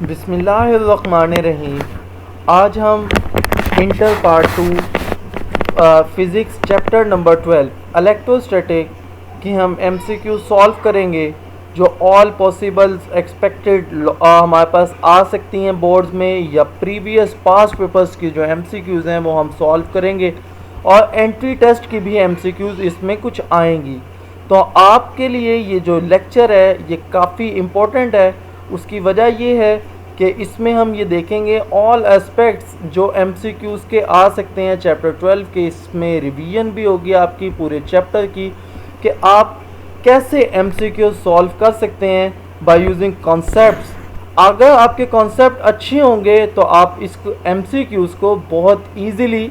बिस्मिल्लाहिर्रहमानिर्रहीम। आज हम inter part 2 physics chapter number 12 electrostatic की हम एमसीक्यू सॉल्व करेंगे, जो ऑल पॉसिबल्स एक्सपेक्टेड हमारे पास आ सकती हैं बोर्ड्स में, या प्रीवियस पास्ट पेपर्स की जो एमसीक्यूज़ हैं वो हम सॉल्व करेंगे, और एंट्री टेस्ट की भी एमसीक्यूज़ इसमें कुछ आएंगी। तो आपके लिए ये जो लेक्चर है ये काफ़ी इम्पोर्टेंट है। उसकी वजह ये है कि इसमें हम ये देखेंगे ऑल एस्पेक्ट्स जो एमसीक्यूज़ के आ सकते हैं चैप्टर 12 के। इसमें रिवीजन भी होगी आपकी पूरे चैप्टर की कि आप कैसे एमसीक्यू सॉल्व कर सकते हैं बाय यूजिंग कॉन्सेप्ट्स। अगर आपके कॉन्सेप्ट अच्छे होंगे तो आप इस एमसीक्यूज़ को बहुत ईजीली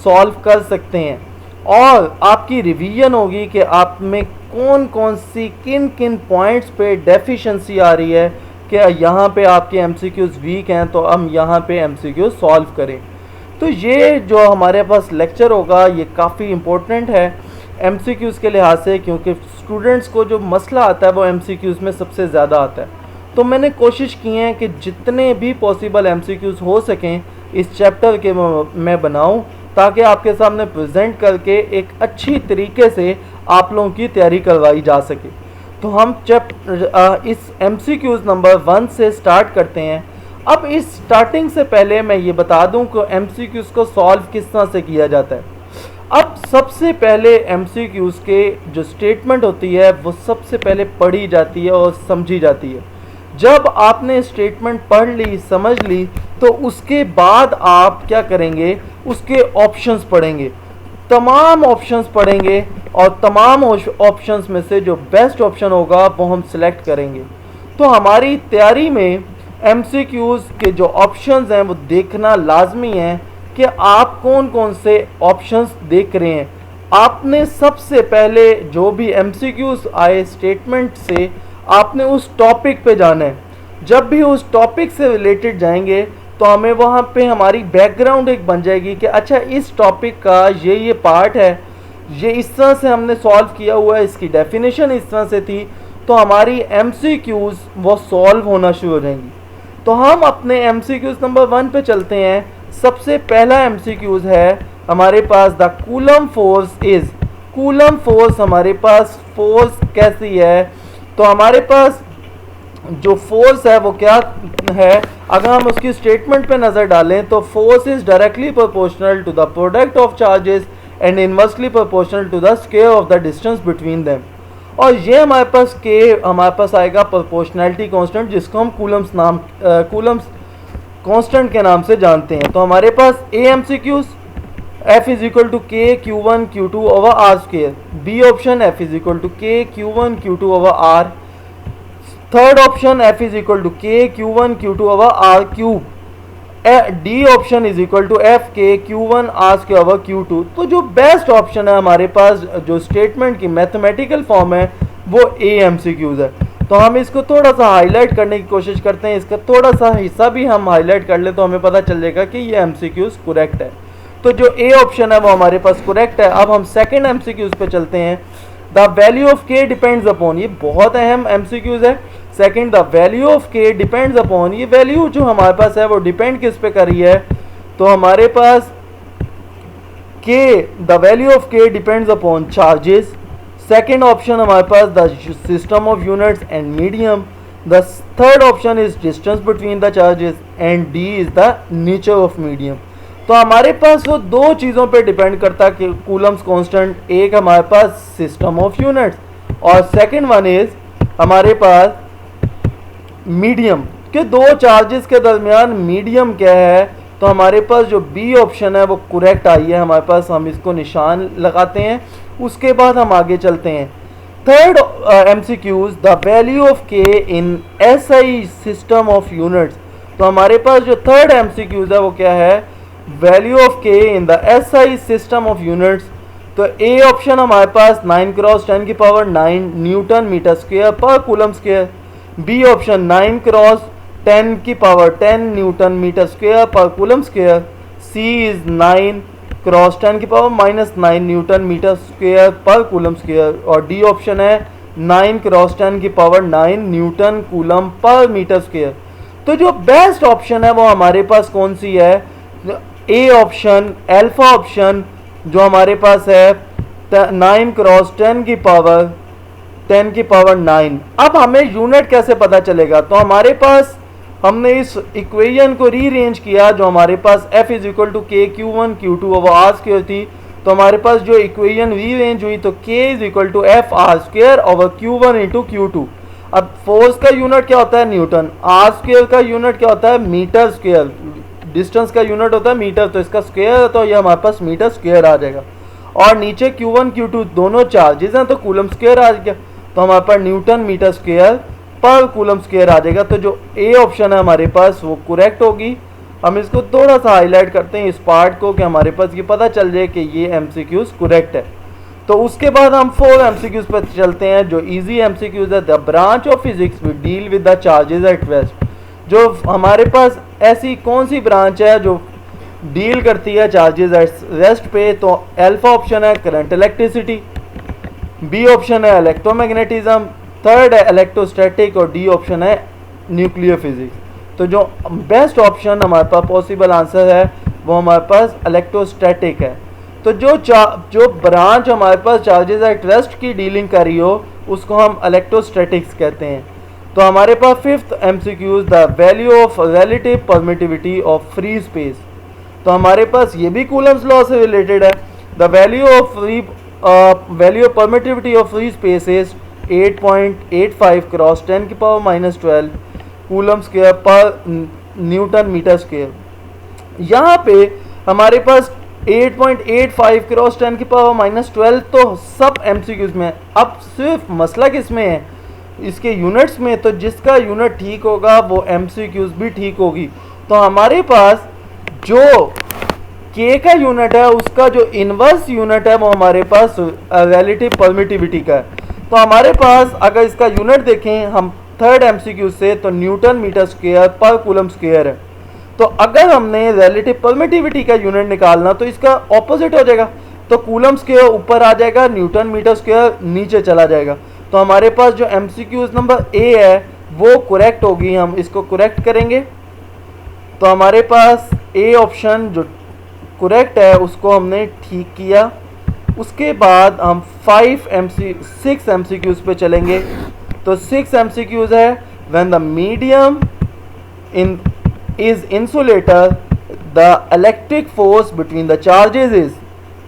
सॉल्व कर सकते हैं, और आपकी रिवीजन होगी कि आप में कौन कौन सी किन किन पॉइंट्स पे डेफिशिएंसी आ रही है, कि यहाँ पे आपके एमसीक्यूज़ वीक हैं तो हम यहाँ पे एमसीक्यू सॉल्व करें। तो ये जो हमारे पास लेक्चर होगा ये काफ़ी इम्पोर्टेंट है एमसीक्यूज़ के लिहाज से, क्योंकि स्टूडेंट्स को जो मसला आता है वो एमसीक्यूज़ में सबसे ज़्यादा आता है। तो मैंने कोशिश की है कि जितने भी पॉसिबल एमसीक्यूज़ हो सकें इस चैप्टर के मैं बनाऊँ, ताकि आपके सामने प्रेजेंट करके एक अच्छी तरीके से आप लोगों की तैयारी करवाई जा सके। तो हम इस एमसीक्यूज़ नंबर 1 से स्टार्ट करते हैं। अब इस स्टार्टिंग से पहले मैं ये बता दूं कि एमसीक्यूज़ को सॉल्व किस तरह से किया जाता है। अब सबसे पहले एमसीक्यूज़ के जो स्टेटमेंट होती है वो सबसे पहले पढ़ी जाती है और समझी जाती है। जब आपने स्टेटमेंट पढ़ ली, समझ ली, तो उसके बाद आप क्या करेंगे, उसके ऑप्शंस पढ़ेंगे, तमाम ऑप्शंस पढ़ेंगे, और तमाम ऑप्शंस में से जो बेस्ट ऑप्शन होगा वो हम सिलेक्ट करेंगे। तो हमारी तैयारी में एमसीक्यूज़ के जो ऑप्शंस हैं वो देखना लाजमी है कि आप कौन कौन से ऑप्शंस देख रहे हैं। आपने सबसे पहले जो भी एमसीक्यूज़ आए स्टेटमेंट से, आपने उस टॉपिक पे जाना है। जब भी उस टॉपिक से रिलेटेड जाएंगे तो हमें वहाँ पे हमारी बैकग्राउंड एक बन जाएगी कि अच्छा इस टॉपिक का ये पार्ट है, ये इस तरह से हमने सॉल्व किया हुआ है, इसकी डेफिनेशन इस तरह से थी, तो हमारी एमसीक्यूज़ वो सॉल्व होना शुरू हो जाएंगी। तो हम अपने एमसीक्यूज़ नंबर 1 पे चलते हैं। सबसे पहला एमसीक्यूज़ है हमारे पास, the Coulomb force is. Coulomb force हमारे पास फोर्स कैसी है, तो हमारे पास जो फोर्स है वो क्या है, अगर हम उसकी स्टेटमेंट पे नज़र डालें तो force is directly proportional to the product of charges and inversely proportional to the square of the distance between them. और ये हमारे पास आएगा प्रोपोर्शनैलिटी कांस्टेंट, जिसको हम कूलम्स कांस्टेंट के नाम से जानते हैं। तो हमारे पास A MCQs, F is equal to K Q1 Q2 over R square. B option F is equal to K Q1 Q2 over R. Third option F is equal to K Q1 Q2 over R cube. D option is equal to F K Q1 are square over Q2। तो जो best option है हमारे पास, जो statement की mathematical form है, वो ए MCQs है। तो हम इसको थोड़ा सा हाईलाइट करने की कोशिश करते हैं, इसका थोड़ा सा हिस्सा भी हम हाईलाइट कर ले तो हमें पता चल जाएगा कि ये एमसीक्यूज़ करेक्ट है। तो जो ए ऑप्शन है वो हमारे पास करेक्ट है। अब हम सेकेंड एमसीक्यूज़ पे चलते हैं। The value of K depends upon, ये बहुत अहम एमसीक्यूज़ है। Second, the value of K depends upon, ये वैल्यू जो हमारे पास है वो डिपेंड किस पे कर रही है, तो हमारे पास K, the value of K depends upon charges. Second option हमारे पास the system of units and medium. The third option is distance between the charges, and D is the nature of medium. तो हमारे पास वो दो चीज़ों पे depend करता है कि कूलम्स कांस्टेंट, एक हमारे पास सिस्टम ऑफ यूनिट्स, और सेकंड वन इज हमारे पास मीडियम, के दो चार्जेस के दरमियान मीडियम क्या है। तो हमारे पास जो बी ऑप्शन है वो करेक्ट आई है हमारे पास, हम इसको निशान लगाते हैं। उसके बाद हम आगे चलते हैं। Third MCQs, the value of के in SI system of units. तो हमारे पास जो थर्ड एमसीक्यूज है वो क्या है, वैल्यू ऑफ के in the SI system of units. तो ए ऑप्शन हमारे पास 9 क्रॉस 10 की power 9 newton metre square per coulomb square. B option 9 cross 10 की power 10 newton metre square per coulomb square. C is 9 cross 10 की power -9 newton metre square per coulomb square. और D option है 9 cross 10 की power 9 newton coulomb per metre square. तो जो best option है वो हमारे पास कौन सी है? ए ऑप्शन, अल्फा ऑप्शन, जो हमारे पास है 9 क्रॉस 10 की पावर 9। अब हमें यूनिट कैसे पता चलेगा? तो हमारे पास हमने इस इक्वेशन को रीअरेंज किया, जो हमारे पास f is equal to K Q1 Q2 वो आर स्क्वायर थी, तो हमारे पास जो इक्वेशन रीअरेंज हुई तो k is equal to F R square over Q1 into Q2। अब फोर्स का यूनिट क्या होता है? न्यूटन। आर स्क्वायर का यूनिट क्या होता है? Metre square. डिस्टेंस का यूनिट होता है मीटर, तो इसका स्क्वायर तो ये हमारे पास मीटर स्क्वायर आ जाएगा। और नीचे Q1 Q2 दोनों चार्जेस हैं तो कूलम स्क्वायर आ गया, तो हमारे पास Newton metre square per coulomb square आ जाएगा। तो जो ए ऑप्शन है हमारे पास वो करेक्ट होगी। हम इसको थोड़ा सा हाईलाइट करते हैं इस पार्ट को कि हमारे पास ये पता चल जाए कि ये एमसीक्यूज करेक्ट है। तो उसके बाद हम 4 एमसीक्यूज पर चलते हैं जो इजी एमसीक्यूज है। The branch of physics will deal with the charges at rest. जो हमारे पास ऐसी कौन सी ब्रांच है जो डील करती है चार्जेस एट रेस्ट पे? तो अल्फा ऑप्शन है करंट इलेक्ट्रिसिटी, बी ऑप्शन है इलेक्ट्रोमैग्नेटिज्म, थर्ड है इलेक्ट्रोस्टैटिक और डी ऑप्शन है न्यूक्लियर फिजिक्स। तो जो बेस्ट ऑप्शन हमारे पास पॉसिबल आंसर है वो हमारे पास इलेक्ट्रोस्टैटिक है। तो जो ब्रांच हमारे पास चार्जेस एट रेस्ट की डीलिंग कर रही हो उसको हम इलेक्ट्रोस्टैटिक्स कहते हैं। तो हमारे पास 5th MCQs, the value of relative permittivity of free space. तो हमारे पास ये भी कूलम्स लॉ से रिलेटेड है। The value of permittivity of free space is 8.85 cross 10 की पावर माइनस 12 कूलम स्क्वायर पर न्यूटन मीटर स्क्वायर। यहाँ पे हमारे पास 8.85 क्रॉस 10 की पावर माइनस 12 तो सब एमसीक्यूज में। अब सिर्फ मसला किसमें है? इसके यूनिट्स में। तो जिसका यूनिट ठीक होगा वो एमसीक्यूज भी ठीक होगी। तो हमारे पास जो k का यूनिट है उसका जो इनवर्स यूनिट है वो हमारे पास रिलेटिव परमिटिविटी का है। तो हमारे पास अगर इसका यूनिट देखें हम 3rd एमसीक्यू से तो Newton metre square per coulomb square है। तो अगर हमने रिलेटिव परमिटिविटी का यूनिट निकालना तो इसका ऑपोजिट हो जाएगा, तो कूलम स्क्वायर ऊपर आ जाएगा, न्यूटन मीटर स्क्वायर नीचे चला जाएगा। तो हमारे पास जो एमसीक्यूज नंबर ए है वो करेक्ट होगी। हम इसको करेक्ट करेंगे तो हमारे पास ए ऑप्शन जो करेक्ट है उसको हमने ठीक किया। उसके बाद हम 6 एमसीक्यूज पे चलेंगे। तो 6 एमसीक्यूज है when the medium is insulator the electric force between the charges is.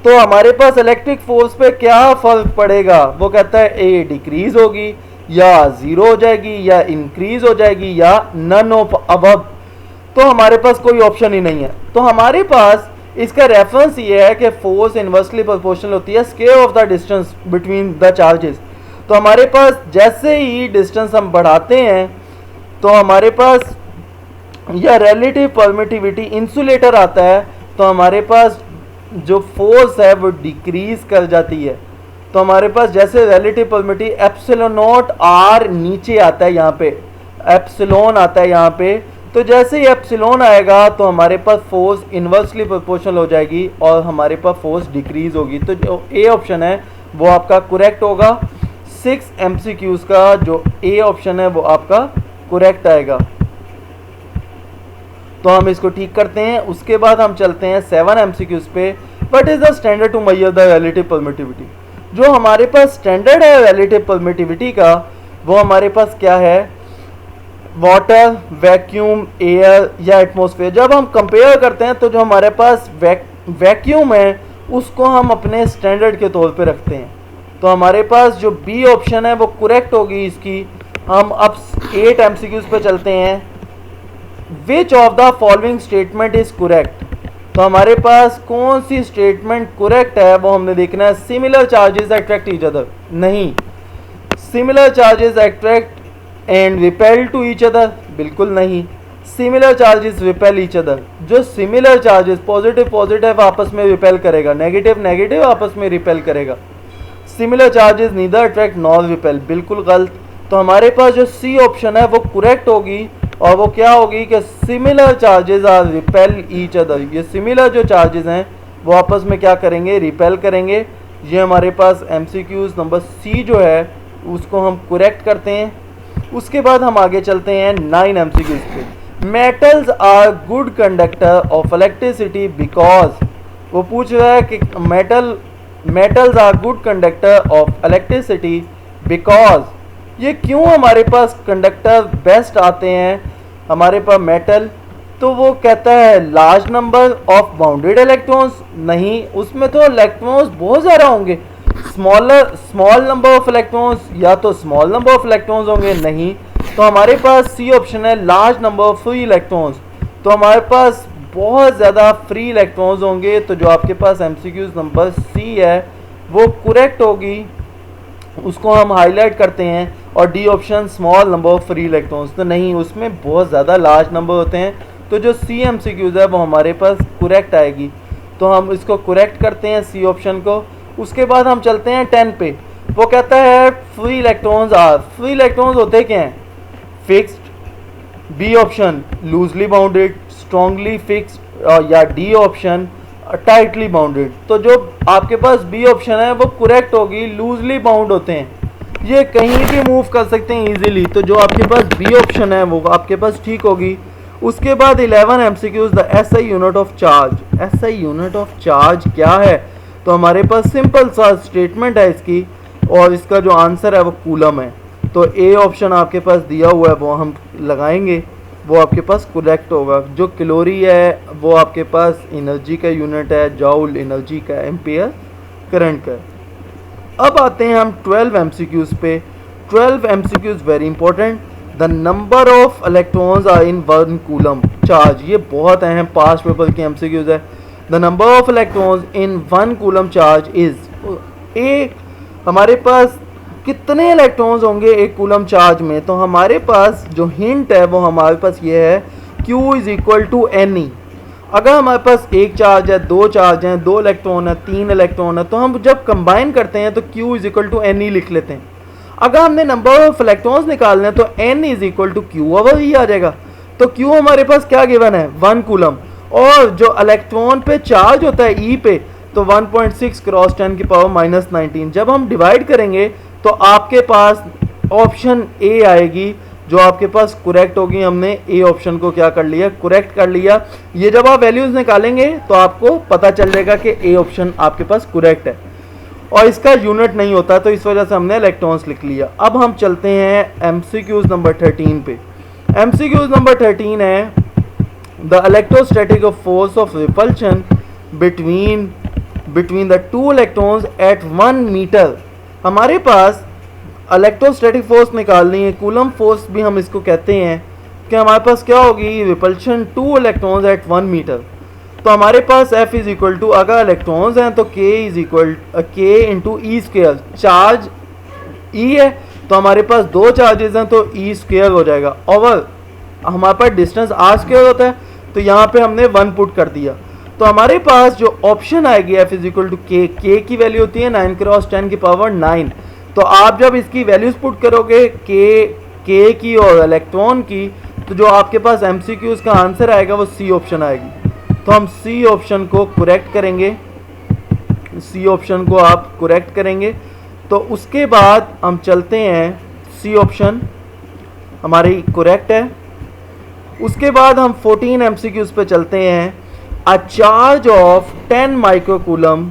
तो हमारे पास इलेक्ट्रिक फोर्स पे क्या फर्क पड़ेगा? वो कहता है ए डिक्रीज होगी या जीरो हो जाएगी या इंक्रीज हो जाएगी या नन ऑफ अबव। तो हमारे पास कोई ऑप्शन ही नहीं है। तो हमारे पास इसका रेफरेंस ये है कि फोर्स इनवर्सली प्रोपोर्शनल होती है square of the distance between the charges. तो हमारे पास जैसे ही डिस्टेंस हम बढ़ाते हैं तो हमारे पास या रिलेटिव परमिटिविटी इंसुलेटर आता है तो हमारे पास जो फोर्स है वो डिक्रीज कर जाती है। तो हमारे पास जैसे relative permittivity epsilon naught R नीचे आता है, यहाँ पे एप्सिलॉन आता है यहाँ पे। तो जैसे ही एप्सिलॉन आएगा तो हमारे पास फोर्स इन्वर्सली प्रोपोर्शनल हो जाएगी और हमारे पास फोर्स डिक्रीज होगी। तो जो ए ऑप्शन है वो आपका करेक्ट होगा। 6 एमसीक्यूज का जो ए ऑप्शन है वो आपका करेक्ट आएगा। तो हम इसको ठीक करते हैं। उसके बाद हम चलते हैं 7 एमसीक्यूज पे। What is the standard to measure the relative permittivity? जो हमारे पास स्टैंडर्ड है रिलेटिव परमिटिविटी का वो हमारे पास क्या है? वाटर, वैक्यूम, एयर या एटमॉस्फेयर। जब हम कंपेयर करते हैं तो जो हमारे पास वैक्यूम है उसको हम अपने स्टैंडर्ड के तौर पे रखते हैं। तो हमारे पास जो बी ऑप्शन है वो करेक्ट होगी इसकी। हम अब 8 एमसीक्यूज पे चलते हैं। Which of the following statement is correct? तो हमारे पास कौन सी स्टेटमेंट करेक्ट है वो हमने देखना है। Similar charges attract each other, नहीं। Similar charges attract and repel to each other, बिल्कुल नहीं। Similar charges repel each other. जो सिमिलर चार्जेस पॉजिटिव पॉजिटिव आपस में रिपेल करेगा, नेगेटिव नेगेटिव आपस में रिपेल करेगा। Similar charges neither attract nor repel, बिल्कुल गलत। तो हमारे पास जो सी ऑप्शन है वो करेक्ट होगी और वो क्या होगी कि similar charges are repel each other. ये सिमिलर जो चार्जेस हैं वो आपस में क्या करेंगे? रिपेल करेंगे। ये हमारे पास एमसीक्यूज नंबर सी जो है उसको हम करेक्ट करते हैं। उसके बाद हम आगे चलते हैं 9 एमसीक्यूज पे। Metals are good conductor of electricity because, वो पूछ रहा है कि metals are good conductor of electricity because, ये क्यों हमारे पास कंडक्टर बेस्ट आते हैं हमारे पास मेटल। तो वो कहता है large number of bounded electrons, नहीं उसमें तो इलेक्ट्रॉन्स बहुत ज़्यादा होंगे। स्मॉल नंबर ऑफ इलेक्ट्रॉन्स, या तो स्मॉल नंबर ऑफ इलेक्ट्रॉन्स होंगे, नहीं। तो हमारे पास सी ऑप्शन है large number of free electrons, तो हमारे पास बहुत ज़्यादा फ्री इलेक्ट्रॉन्स होंगे। तो जो आपके पास एमसीक्यूज नंबर सी है वो करेक्ट होगी, उसको हम हाईलाइट करते हैं। और D option small number of free electrons, तो नहीं उसमें बहुत ज़्यादा लार्ज नंबर होते हैं। तो जो सी एमसीक्यूज है वो हमारे पास करेक्ट आएगी, तो हम इसको करेक्ट करते हैं सी ऑप्शन को। उसके बाद हम चलते हैं 10 पे। वो कहता है free electrons are, free electrons होते क्या हैं, fixed, B option loosely bounded, strongly fixed, या डी ऑप्शन टाइटली बाउंडेड। तो जो आपके पास बी ऑप्शन है वो करेक्ट होगी, लूजली बाउंड होते हैं, ये कहीं भी मूव कर सकते हैं इजीली। तो जो आपके पास बी ऑप्शन है वो आपके पास ठीक होगी। उसके बाद 11 MCQs, the SI unit of charge. SI unit of charge क्या है, तो हमारे पास सिंपल सा स्टेटमेंट है इसकी, और इसका जो आंसर है वो कूलम है। तो ए ऑप्शन आपके पास दिया हुआ है वो हम लगाएंगे, वो आपके पास करेक्ट होगा। जो कैलोरी है वो आपके पास एनर्जी का यूनिट है, जॉउल एनर्जी का, एम्पियर करंट का। अब आते हैं हम 12 एमसीक्यूज पे। 12 MCQs very important. The number of electrons are in 1 coulomb charge, ये बहुत अहम पास्ट पेपर के एमसीक्यूज है। The number of electrons in 1 coulomb charge is, एक हमारे पास कितने इलेक्ट्रॉन्स होंगे एक कूलम चार्ज में। तो हमारे पास जो हिंट है वो हमारे पास ये है, Q is equal to NE। अगर हमारे पास एक चार्ज है, दो चार्ज हैं, 2 इलेक्ट्रॉन है, 3 इलेक्ट्रॉन है, तो हम जब कंबाइन करते हैं तो Q is equal to NE लिख लेते हैं। अगर हमने नंबर ऑफ इलेक्ट्रॉन्स निकालने हैं तो N is equal to Q over ही आ जाएगा। तो Q हमारे पास क्या गिवन है, 1 कूलम, और जो इलेक्ट्रॉन पे चार्ज होता है E पे, तो 1.6 क्रॉस 10 की पावर -19। जब हम डिवाइड करेंगे तो आपके पास ऑप्शन ए आएगी जो आपके पास करेक्ट होगी। हमने ए ऑप्शन को क्या कर लिया, करेक्ट कर लिया। ये जब आप वैल्यूज निकालेंगे तो आपको पता चल जाएगा कि ए ऑप्शन आपके पास करेक्ट है, और इसका यूनिट नहीं होता, तो इस वजह से हमने इलेक्ट्रॉन्स लिख लिया। अब हम चलते हैं एमसीक्यूज नंबर 13 पे। एमसीक्यूज नंबर 13 है, the electrostatic force of repulsion between the 2 electrons at 1 metre. हमारे पास इलेक्ट्रोस्टैटिक फोर्स निकालनी है, कूलम फोर्स भी हम इसको कहते हैं, कि हमारे पास क्या होगी, रिपल्शन 2 इलेक्ट्रॉन्स एट 1 मीटर। तो हमारे पास F इज इक्वल टू, अगर इलेक्ट्रॉन्स हैं तो K is equal K into E square. Charge E है तो हमारे पास 2 चार्जेस हैं तो E स्क्वेयर हो जाएगा, और हमारे पास डिस्टेंस R स्क्वेयर होता है, तो यहाँ पे हमने 1 पुट कर दिया। तो हमारे पास जो ऑप्शन आएगी F is equal to K, K की वैल्यू होती है 9 क्रॉस 10 की पावर 9। तो आप जब इसकी वैल्यूज पुट करोगे K की और इलेक्ट्रॉन की, तो जो आपके पास MCQs का आंसर आएगा वो C ऑप्शन आएगी। तो हम C ऑप्शन को करेक्ट करेंगे, C ऑप्शन को आप करेक्ट करेंगे। तो उसके बाद हम चलते हैं, C ऑप्शन हमारी करेक्ट है। उसके बाद हम 14 MCQs पे चलते हैं। अ चार्ज ऑफ 10 माइक्रोकूलम,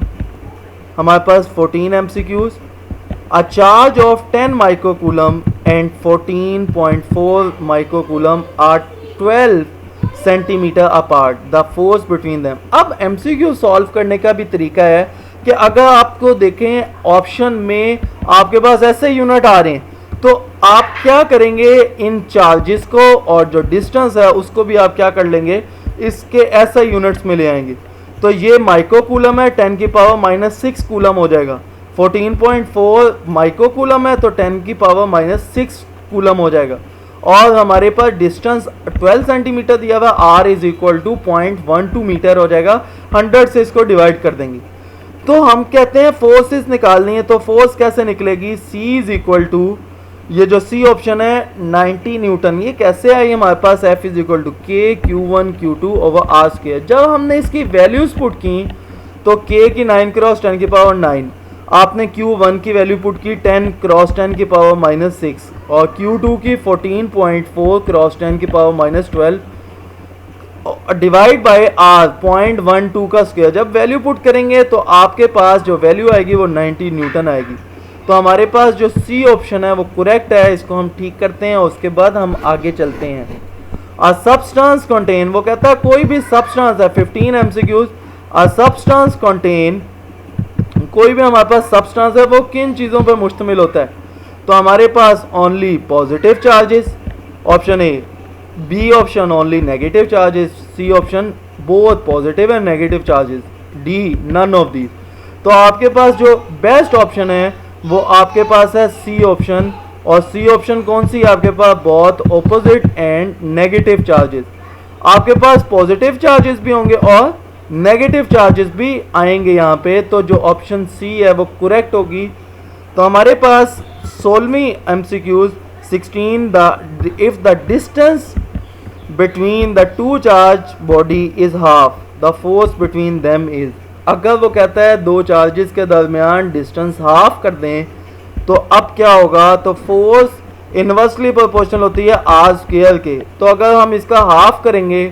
हमारे पास 14 MCQs। A charge of 10 microcoulomb and 14.4 microcoulomb are 12 centimetre apart, the force between them. अब MCQ सॉल्व करने का भी तरीका है कि अगर आपको देखें ऑप्शन में आपके पास ऐसे यूनिट आ रहे हैं, तो आप क्या करेंगे, इन चार्जेस को और जो डिस्टेंस है उसको भी आप क्या कर लेंगे, इसके ऐसे यूनिट्स में ले आएंगे। तो ये माइक्रोकूलम है, 10 की पावर -6 कूलम हो जाएगा। 14.4 माइक्रोकूलम है तो 10 की पावर -6 कूलम हो जाएगा। और हमारे पास डिस्टेंस 12 सेंटीमीटर दिया हुआ, R is equal to 0.12 metre हो जाएगा। 100 से इसको डिवाइड कर देंगे। तो हम कहते हैं फोर्सेस निकालनी है, तो फोर्स कैसे निकलेगी, C इज इक्वल टू, ये जो C ऑप्शन है 90 न्यूटन। ये कैसे आई हमारे पास, F is equal to K Q1 Q2 over R square. जब हमने इसकी वैल्यूज पुट की तो K की 9 क्रॉस 10 की पावर 9, आपने Q1 की वैल्यू पुट की 10 क्रॉस 10 की पावर -6, और Q2 की 14.4 क्रॉस 10 की पावर -12, डिवाइड बाय आर 0.12 का स्क्वायर। जब वैल्यू पुट करेंगे तो आपके पास जो वैल्यू आएगी वो 90 न्यूटन आएगी। तो हमारे पास जो सी ऑप्शन है वो करेक्ट है, इसको हम ठीक करते हैं। उसके बाद हम आगे चलते हैं। अ सब्सटेंस कंटेन, वो कहता है कोई भी सब्सटेंस है, 15 एमसीक्यूज। अ सब्सटेंस कंटेन, कोई भी हमारे पास सब्सटेंस है वो किन चीज़ों पर मुश्तमिल होता है? तो हमारे पास only positive charges, option A. B option only negative charges. C option both positive and negative charges. D none of these. तो आपके पास जो बेस्ट ऑप्शन है वो आपके पास है सी ऑप्शन। और सी ऑप्शन कौन सी? आपके पास both opposite and negative charges. आपके पास पॉजिटिव चार्जेस भी होंगे और नेगेटिव चार्जेस भी आएंगे यहाँ पे। तो जो ऑप्शन सी है वो करेक्ट होगी। तो हमारे पास 16वीं MCQs 16 the if the distance between the two charge body is half the force between them is. अगर वो कहता है दो चार्जेस के दरमियान डिस्टेंस हाफ कर दें तो अब क्या होगा? तो फोर्स इनवर्सली प्रोपोर्शनल होती है आर स्क्वायर के। तो अगर हम इसका हाफ करेंगे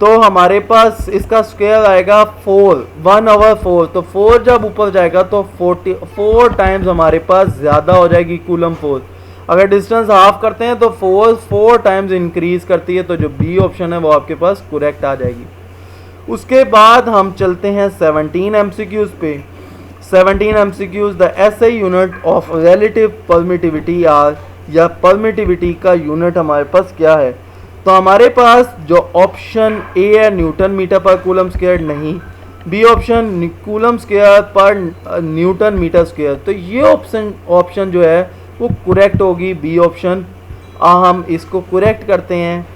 तो हमारे पास इसका स्क्वायर आएगा 4, 1/4। तो 4 जब ऊपर जाएगा तो 4 टाइम्स हमारे पास ज़्यादा हो जाएगी कूलम फोर्स। अगर डिस्टेंस हाफ करते हैं तो फोर्स 4 टाइम्स इंक्रीज करती है। तो जो बी ऑप्शन है वो आपके पास करेक्ट आ जाएगी। उसके बाद हम चलते हैं 17 एमसीक्यूज पे। 17 MCQs the SI unit of relative permittivity are, या परमिटिविटी का यूनिट हमारे पास क्या है? तो हमारे पास जो ऑप्शन ए है न्यूटन मीटर पर कूलम स्क्वायर, नहीं। बी ऑप्शन कूलम स्क्वायर पर न्यूटन मीटर स्क्वायर। तो ये ऑप्शन जो है वो करेक्ट होगी, बी ऑप्शन। हम इसको करेक्ट करते हैं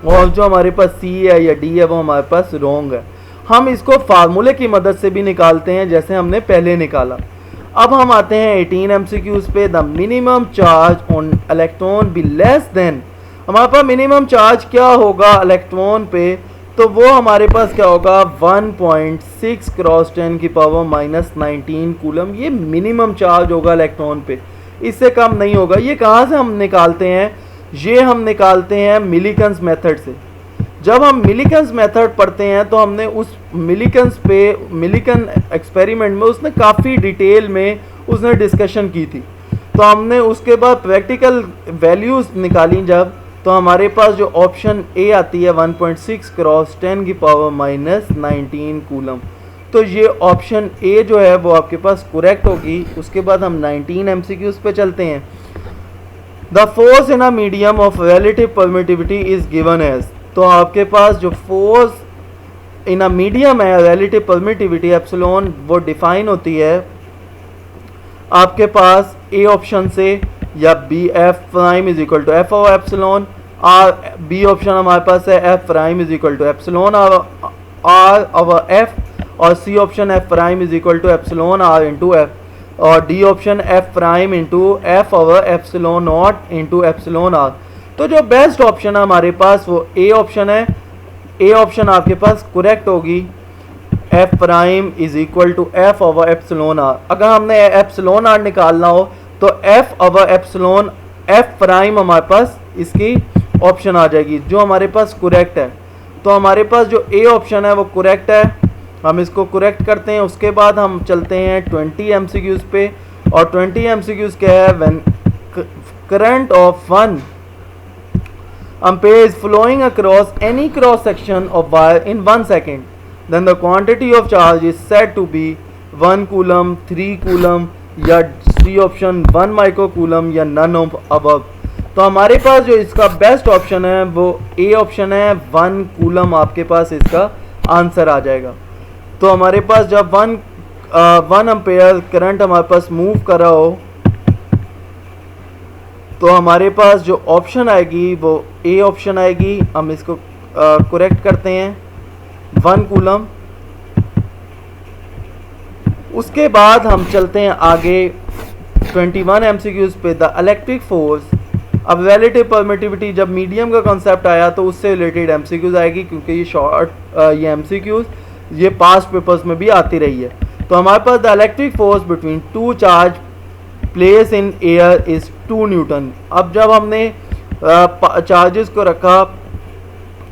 और जो हमारे पास सी है या डी है वो हमारे पास रॉन्ग है। हम इसको फार्मूले की मदद से भी निकालते हैं जैसे हमने पहले निकाला। अब हम आते हैं 18 एमसीक्यूज पे। The minimum charge on electron be less than, हमारे पास मिनिमम चार्ज क्या होगा इलेक्ट्रॉन पे? तो वो हमारे पास क्या होगा? 1.6 क्रॉस 10 की पावर -19 कूलम। ये मिनिमम चार्ज होगा इलेक्ट्रॉन पे, इससे कम नहीं होगा। ये कहाँ से हम निकालते हैं? ये हम निकालते हैं मिलीकन्स मेथड से। जब हम मिलीकन्स मेथड पढ़ते हैं तो हमने उस मिलीकन एक्सपेरिमेंट में उसने काफ़ी डिटेल में उसने डिस्कशन की थी। तो हमने उसके बाद प्रैक्टिकल वैल्यूज़ निकाली जब, तो हमारे पास जो ऑप्शन ए आती है 1.6 क्रॉस 10 की पावर -19 कूलम। तो ये ऑप्शन ए जो है वो आपके पास करेक्ट होगी। उसके बाद हम 19 एमसीक्यूज पे चलते हैं। The force in a medium of relative permittivity is given as. तो आपके पास जो फोर्स इन अ मीडियम है रिलेटिव परमिटिविटी एप्सिलॉन, वो डिफाइन होती है आपके पास ए ऑप्शन से, या B F prime is equal to F और एप्सिलॉन आर। बी ऑप्शन हमारे पास है F prime is equal to epsilon R over F, और C option F prime is equal to epsilon are into F, और D option F prime into F over epsilon not into epsilon R. तो जो best option है हमारे पास वो ए option है। A option आपके पास करेक्ट होगी। F prime is equal to F over epsilon R. अगर हमने एप्सिलॉन आर निकालना हो तो F over epsilon F prime हमारे पास इसकी ऑप्शन आ जाएगी जो हमारे पास करेक्ट है। तो हमारे पास जो ए ऑप्शन है वो करेक्ट है, हम इसको करेक्ट करते हैं। उसके बाद हम चलते हैं 20 एमसीक्यूज पे। और 20 एमसीक्यूज क्या है? When current of 1 ampere is flowing across any cross section of wire in 1 second, then the quantity of charge is said to be 1 coulomb, 3 coulomb, या सी ऑप्शन 1 माइक्रो कूलम, या none of above. तो हमारे पास जो इसका best option है वो ए option है, 1 coulomb आपके पास इसका आंसर आ जाएगा। तो हमारे पास जब 1 एम्पेयर करंट हमारे पास मूव कर रहा हो तो हमारे पास जो ऑप्शन आएगी वो ए ऑप्शन आएगी। हम इसको करेक्ट करते हैं 1 कूलम। उसके बाद हम चलते हैं आगे 21 एमसीक्यूज पे। द इलेक्ट्रिक फोर्स, अब रिलेटिव परमिटिविटी जब मीडियम का कॉन्सेप्ट आया तो उससे रिलेटेड एमसीक्यूज आएगी, क्योंकि ये एमसीक्यूज ये पास्ट पेपर्स में भी आती रही है। तो हमारे पास the electric force between 2 charge place in air is 2 newton. अब जब हमने चार्जेस को रखा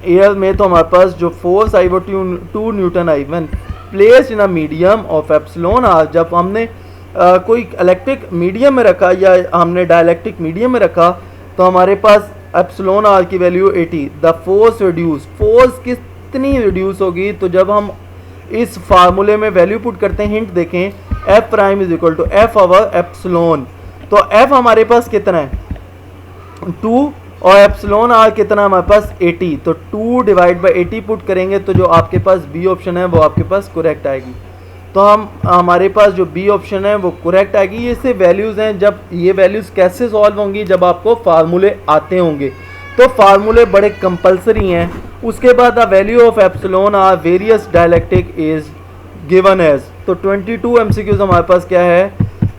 एयर में तो हमारे पास जो फोर्स आई वो 2 न्यूटन आई when placed in a medium of epsilon R. जब हमने कोई इलेक्ट्रिक मीडियम में रखा या हमने डाइलेक्ट्रिक मीडियम में रखा तो हमारे पास एप्सिलॉन आर की value 80। The force reduce, force कितनी रिड्यूस होगी, तो जब हम इस फार्मूले में वैल्यू पुट करते हैं, हिंट देखें, F prime is equal to F over epsilon. तो एफ हमारे पास कितना है 2 और एप्सिलॉन आर कितना हमारे पास 80। तो 2 डिवाइड बाई 80 पुट करेंगे तो जो आपके पास बी ऑप्शन है वो आपके पास करेक्ट आएगी। तो हमारे पास जो बी ऑप्शन है वो करेक्ट आएगी। ये से वैल्यूज़ हैं, जब ये वैल्यूज़ कैसे सॉल्व होंगी, जब आपको फार्मूले आते होंगे। तो फार्मूले बड़े कंपलसरी हैं। उसके बाद the value of epsilon R various dielectric is given as. तो 22 एमसीक्यूज हमारे पास क्या है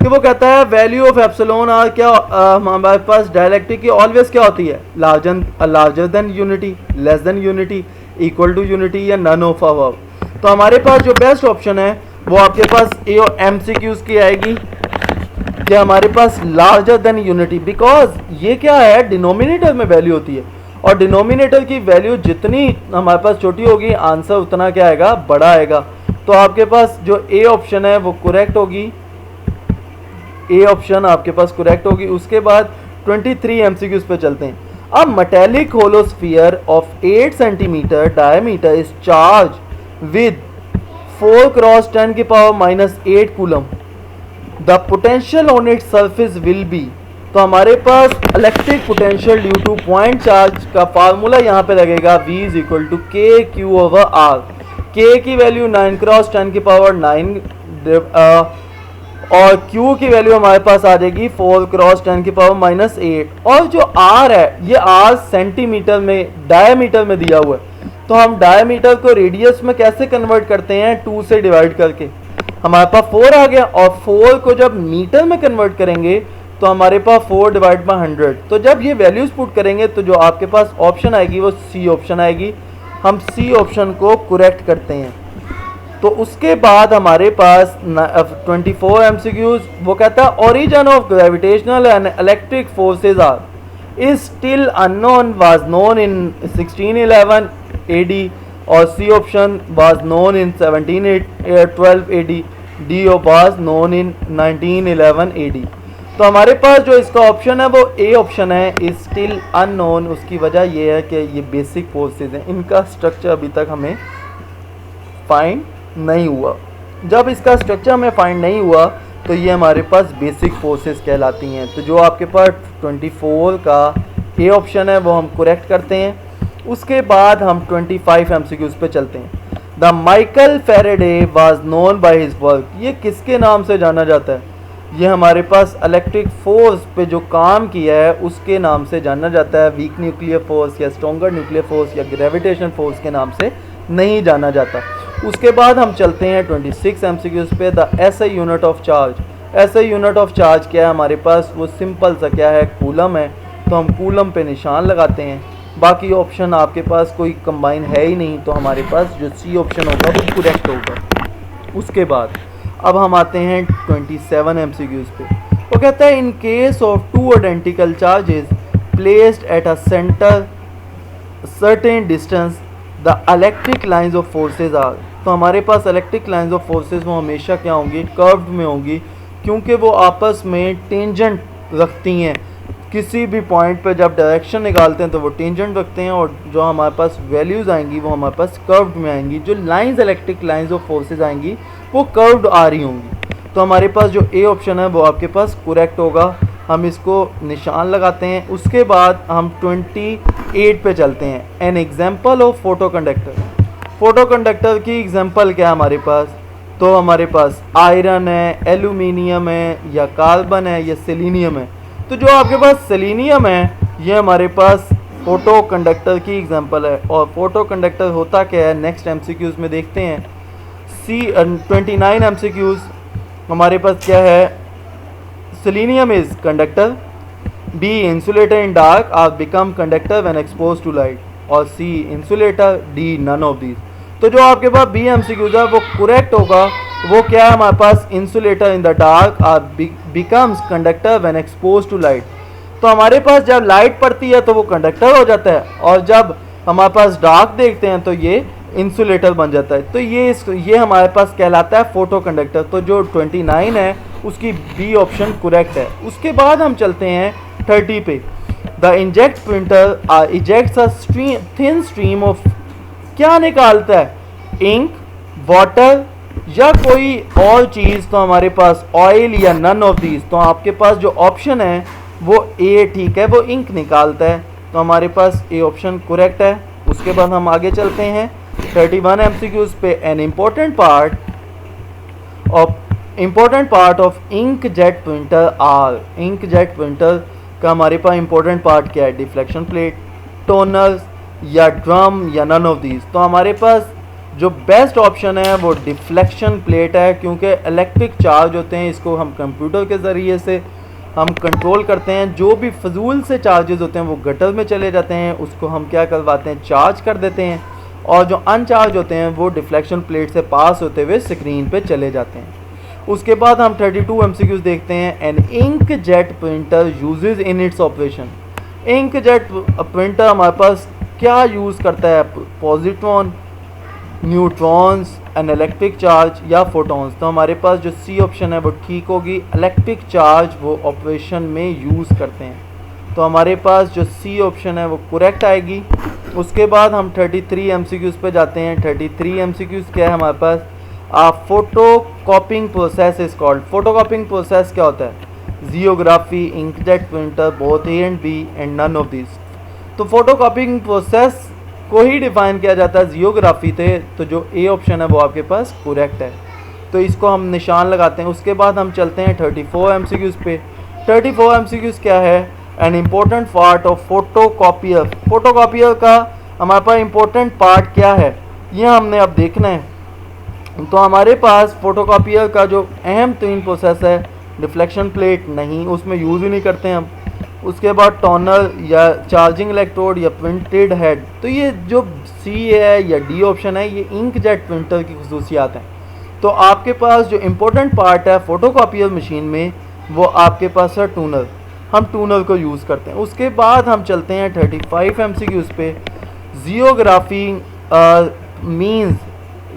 कि वो कहता है वैल्यू ऑफ एप्सिलॉन आर क्या हमारे पास डायलेक्ट्रिक की ऑलवेज क्या होती है, larger than unity, less than unity, equal to unity या नन ऑफ अबव। तो हमारे पास जो बेस्ट ऑप्शन है वो आपके पास ए और एमसीक्यूज की आएगी कि हमारे पास लार्जर देन यूनिटी, बिकॉज ये क्या है डिनोमिनेटर में वैल्यू होती है और डिनोमिनेटर की वैल्यू जितनी हमारे पास छोटी होगी आंसर उतना क्या आएगा, बड़ा आएगा। तो आपके पास जो ए ऑप्शन है वो करेक्ट होगी, ए ऑप्शन आपके पास करेक्ट होगी। उसके बाद 23 एमसीक्यूज पे चलते हैं। अब metallic hollow sphere of 8 centimetre diameter is charge with 4 cross 10 की power -8 coulomb. The potential on it surface will be. तो हमारे पास electric potential due to point charge का फार्मूला यहाँ पे लगेगा V is equal to K Q over R. K की value 9 cross 10 की पावर 9 और Q की वैल्यू हमारे पास आ जाएगी 4 क्रॉस 10 की पावर -8। और जो R है ये R सेंटीमीटर में डायमीटर में दिया हुआ है। तो हम डायमीटर को रेडियस में कैसे कन्वर्ट करते हैं, 2 से डिवाइड करके। हमारे पास 4 आ गया और 4 को जब मीटर में कन्वर्ट करेंगे तो हमारे पास 4 डिवाइड बाई 100। तो जब ये वैल्यूज पुट करेंगे तो जो आपके पास ऑप्शन आएगी वो सी ऑप्शन आएगी। हम सी ऑप्शन को करेक्ट करते हैं। तो उसके बाद हमारे पास 24 एमसीक्यूज वो कहता है origin of gravitational and electric forces are is still unknown, was known in 1611 AD और C option was known in 1712 AD, D was known in 1911 AD। तो हमारे पास जो इसका ऑप्शन है वो ए ऑप्शन है, इज स्टिल अननोन। उसकी वजह ये है कि ये बेसिक फोर्सेज हैं, इनका स्ट्रक्चर अभी तक हमें फाइंड नहीं हुआ। जब इसका स्ट्रक्चर हमें फाइंड नहीं हुआ तो ये हमारे पास बेसिक फोर्सेस कहलाती हैं। तो जो आपके पास 24 का ए ऑप्शन है वो हम करेक्ट करते हैं। उसके बाद हम 25 एमसीक्यूज पे चलते हैं। The Michael Faraday was known by his work. ये किसके नाम से जाना जाता है, ये हमारे पास इलेक्ट्रिक फोर्स पे जो काम किया है उसके नाम से जाना जाता है। वीक न्यूक्लियर फोर्स या स्ट्रॉन्गर न्यूक्लियर फोर्स या ग्रेविटेशन फोर्स के नाम से नहीं जाना जाता। उसके बाद हम चलते हैं 26 एमसीक्यूज पे। The SI unit of charge. SI unit of charge क्या है हमारे पास, वो सिंपल सा क्या है, कूलम है। तो हम कूलम पे निशान लगाते हैं। बाकी ऑप्शन आपके पास कोई कंबाइन है ही नहीं, तो हमारे पास जो सी ऑप्शन होगा वो करेक्ट होगा। उसके बाद अब हम आते हैं 27 एमसीक्यूज पे। वो कहता है in case of 2 identical charges placed at a centre certain distance the electric lines of forces are. तो हमारे पास इलेक्ट्रिक लाइंस ऑफ फोर्सेज वो हमेशा क्या होंगी, कर्व्ड में होंगी, क्योंकि वो आपस में टेंजेंट रखती हैं। किसी भी पॉइंट पर जब डायरेक्शन निकालते हैं तो वो टेंजेंट रखते हैं और जो हमारे पास वैल्यूज़ आएंगी वो हमारे पास कर्व्ड में आएंगी। जो lines electric lines of forces आएंगी वो कर्व्ड आ रही होंगी। तो हमारे पास जो ए ऑप्शन है वो आपके पास करेक्ट होगा। हम इसको निशान लगाते हैं। उसके बाद हम 28 पे चलते हैं। An example of photo conductor. Photo conductor की एग्जाम्पल क्या है हमारे पास, तो हमारे पास आयरन है, एल्यूमिनियम है, या कार्बन है, या सेलेनियम है। तो जो आपके पास सेलेनियम है ये हमारे पास फोटो कंडक्टर की एग्जाम्पल है। और फोटो कंडक्टर होता क्या है, नेक्स्ट एमसीक्यूज में देखते हैं। 29 एमसीक्यूज हमारे पास क्या है, selenium is conductor, B insulator in dark or become conductor when expose to light, और C insulator, D none of these. तो जो आपके पास बी एमसीक्यूज है वो करेक्ट होगा। वो क्या है हमारे पास, insulator in the dark or becomes conductor when expose to light. तो हमारे पास जब लाइट पड़ती है तो वो कंडक्टर हो जाता है, और जब हमारे पास डार्क देखते हैं तो ये इंसुलेटर बन जाता है। तो ये हमारे पास कहलाता है फोटो कंडक्टर। तो जो 29 है उसकी बी ऑप्शन करेक्ट है। उसके बाद हम चलते हैं 30 पे। The inject printer ejects a thin stream of, क्या निकालता है? इंक, वाटर या कोई और चीज़। तो हमारे पास ऑयल या नन ऑफ दीज। तो आपके पास जो ऑप्शन है वो ए ठीक है, वो इंक निकालता है। तो हमारे पास ए ऑप्शन करेक्ट है। उसके बाद हम आगे चलते हैं 31 एमसीक्यूज पे। An important part of ink jet printer are. Ink jet printer का हमारे पास इंपॉर्टेंट पार्ट क्या है? डिफ्लेक्शन प्लेट, टोनर्स या ड्रम या नन ऑफ दीज। तो हमारे पास जो बेस्ट ऑप्शन है वो डिफ्लेक्शन प्लेट है, क्योंकि इलेक्ट्रिक चार्ज होते हैं इसको हम कंप्यूटर के ज़रिए से हम कंट्रोल करते हैं। जो भी फजूल से चार्जेस होते हैं वो गटर में चले जाते हैं, उसको हम क्या करवाते हैं? चार्ज कर देते हैं। और जो अनचार्ज होते हैं वो डिफ्लेक्शन प्लेट से पास होते हुए स्क्रीन पे चले जाते हैं। उसके बाद हम 32 एमसीक्यूज देखते हैं। An ink jet printer uses in its operation. Ink jet printer हमारे पास क्या यूज़ करता है? Positron, neutrons, an electric charge या फोटॉन्स। तो हमारे पास जो सी ऑप्शन है वो ठीक होगी। इलेक्ट्रिक चार्ज वो ऑपरेशन में यूज़ करते हैं। तो हमारे पास जो सी ऑप्शन है वो करेक्ट आएगी। उसके बाद हम 33 एमसीक्यूज पे जाते हैं। 33 एमसीक्यूज क्या है हमारे पास? Photo copying process is called. Photo copying process क्या होता है? Geography, inkjet printer, both A and B and none of this. तो फोटो कॉपिंग प्रोसेस को ही डिफाइन किया जाता है जियोग्राफी थे। तो जो ए ऑप्शन है वो आपके पास करेक्ट है। तो इसको हम निशान लगाते हैं। उसके बाद हम चलते हैं 34 एमसीक्यूज पे। 34 एमसीक्यूज क्या है? N important part of photocopier. Photocopier का हमारे पास इम्पोर्टेंट पार्ट क्या है ये हमने अब देखना है। तो हमारे पास फोटोकॉपियर का जो अहम तीन प्रोसेस है, डिफ्लेक्शन प्लेट नहीं, उसमें यूज़ ही नहीं करते हैं हम। उसके बाद टोनर या चार्जिंग इलेक्ट्रोड या प्रिंटेड हेड। तो ये जो सी है या डी ऑप्शन है ये इंक जेट प्रिंटर की खसूसियात हैं। तो आपके पास जो इम्पोर्टेंट पार्ट है फोटोकॉपियर मशीन में वो आपके पास है टूनर। हम टूनर को यूज़ करते हैं। उसके बाद हम चलते हैं 35 एमसीक्यूज पे। जियोग्राफी मींस,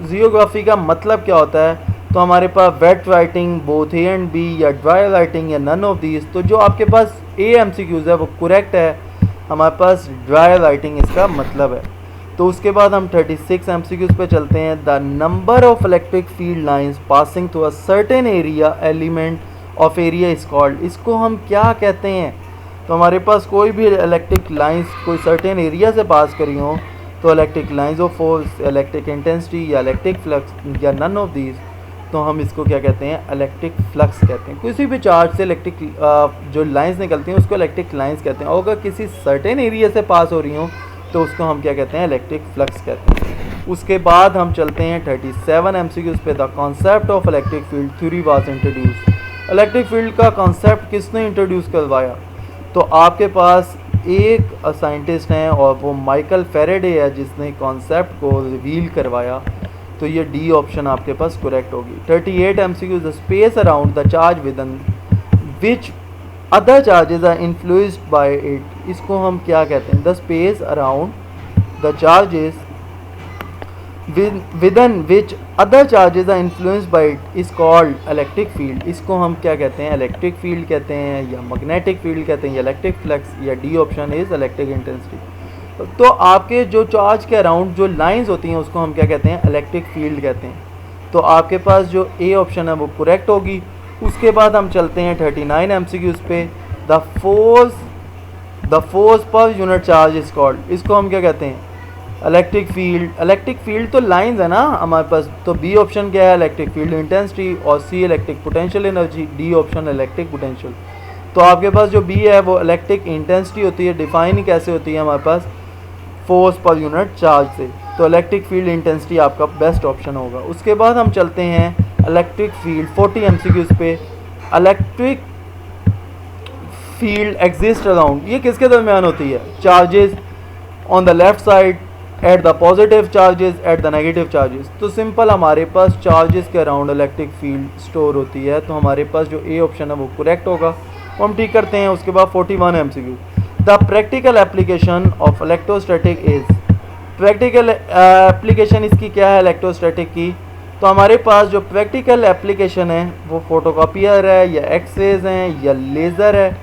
जियोग्राफी का मतलब क्या होता है? तो हमारे पास wet writing, both A and B या ड्राई राइटिंग या नन ऑफ दीज। तो जो आपके पास ए एमसीक्यूज है वो करेक्ट है। हमारे पास ड्राई राइटिंग इसका मतलब है। तो उसके बाद हम 36 एमसीक्यूज पे चलते हैं। The number of electric field lines passing through a certain area element of area is called. इसको हम क्या कहते हैं? तो हमारे पास कोई भी इलेक्ट्रिक लाइंस कोई सर्टेन एरिया से पास करी हो तो electric lines of force, electric intensity या इलेक्ट्रिक फ्लक्स या नन ऑफ दीज, तो हम इसको क्या कहते हैं? इलेक्ट्रिक फ्लक्स कहते हैं। किसी भी चार्ज से इलेक्ट्रिक जो लाइंस निकलती हैं उसको इलेक्ट्रिक लाइंस कहते हैं। और अगर किसी सर्टेन एरिया से पास हो रही हो तो उसको हम क्या कहते हैं? इलेक्ट्रिक फ्लक्स कहते हैं। उसके बाद हम चलते हैं 37 एमसीक्यूज पे। The concept of electric field theory was introduce. Electric field का कॉन्सेप्ट किसने इंट्रोड्यूस करवाया? तो आपके पास एक साइंटिस्ट हैं और वो माइकल फेरेडे है जिसने कॉन्सेप्ट को रिवील करवाया। तो ये डी ऑप्शन आपके पास करेक्ट होगी। 38 MCQs. The space around the charge within which other charges are influenced by it. इसको हम क्या कहते हैं? The space around the charges within which other charges are influenced by it is called electric field। इसको हम क्या कहते हैं? इलेक्ट्रिक फील्ड कहते हैं या मैग्नेटिक फील्ड कहते हैं या इलेक्ट्रिक फ्लक्स या D option is electric intensity. तो आपके जो चार्ज के अराउंड जो लाइंस होती हैं उसको हम क्या कहते हैं? इलेक्ट्रिक फील्ड कहते हैं। तो आपके पास जो ए ऑप्शन है वो करेक्ट होगी। उसके बाद हम चलते हैं 39 एमसीक्यूज पे। The force per unit charge is called. इसको हम क्या कहते हैं? Electric field. इलेक्ट्रिक फील्ड तो लाइंस है ना हमारे पास। तो बी ऑप्शन क्या है? Electric field intensity. और C electric potential energy, D option electric potential. तो आपके पास जो बी है वो इलेक्ट्रिक इंटेंसिटी होती है। डिफाइन कैसे होती है हमारे पास? फोर्स पर यूनिट चार्ज से। तो इलेक्ट्रिक फील्ड इंटेंसिटी आपका बेस्ट ऑप्शन होगा। उसके बाद हम चलते हैं इलेक्ट्रिक फील्ड 40 एमसीक्यूज पे। इलेक्ट्रिक फील्ड एग्जिस्ट अराउंड, ये किसके दरमियान होती है? Charges on the left side, at the positive charges, at the negative charges. तो सिंपल हमारे पास चार्जेस के अराउंड इलेक्ट्रिक फील्ड स्टोर होती है। तो हमारे पास जो ए ऑप्शन है वो करेक्ट होगा। वो हम ठीक करते हैं। उसके बाद 41 MCQ. The practical application of electrostatic is. Practical application इसकी क्या है इलेक्ट्रोस्टैटिक की, तो हमारे पास जो प्रैक्टिकल एप्लीकेशन है वो फोटोकॉपियर है या एक्सरेज हैं या लेज़र है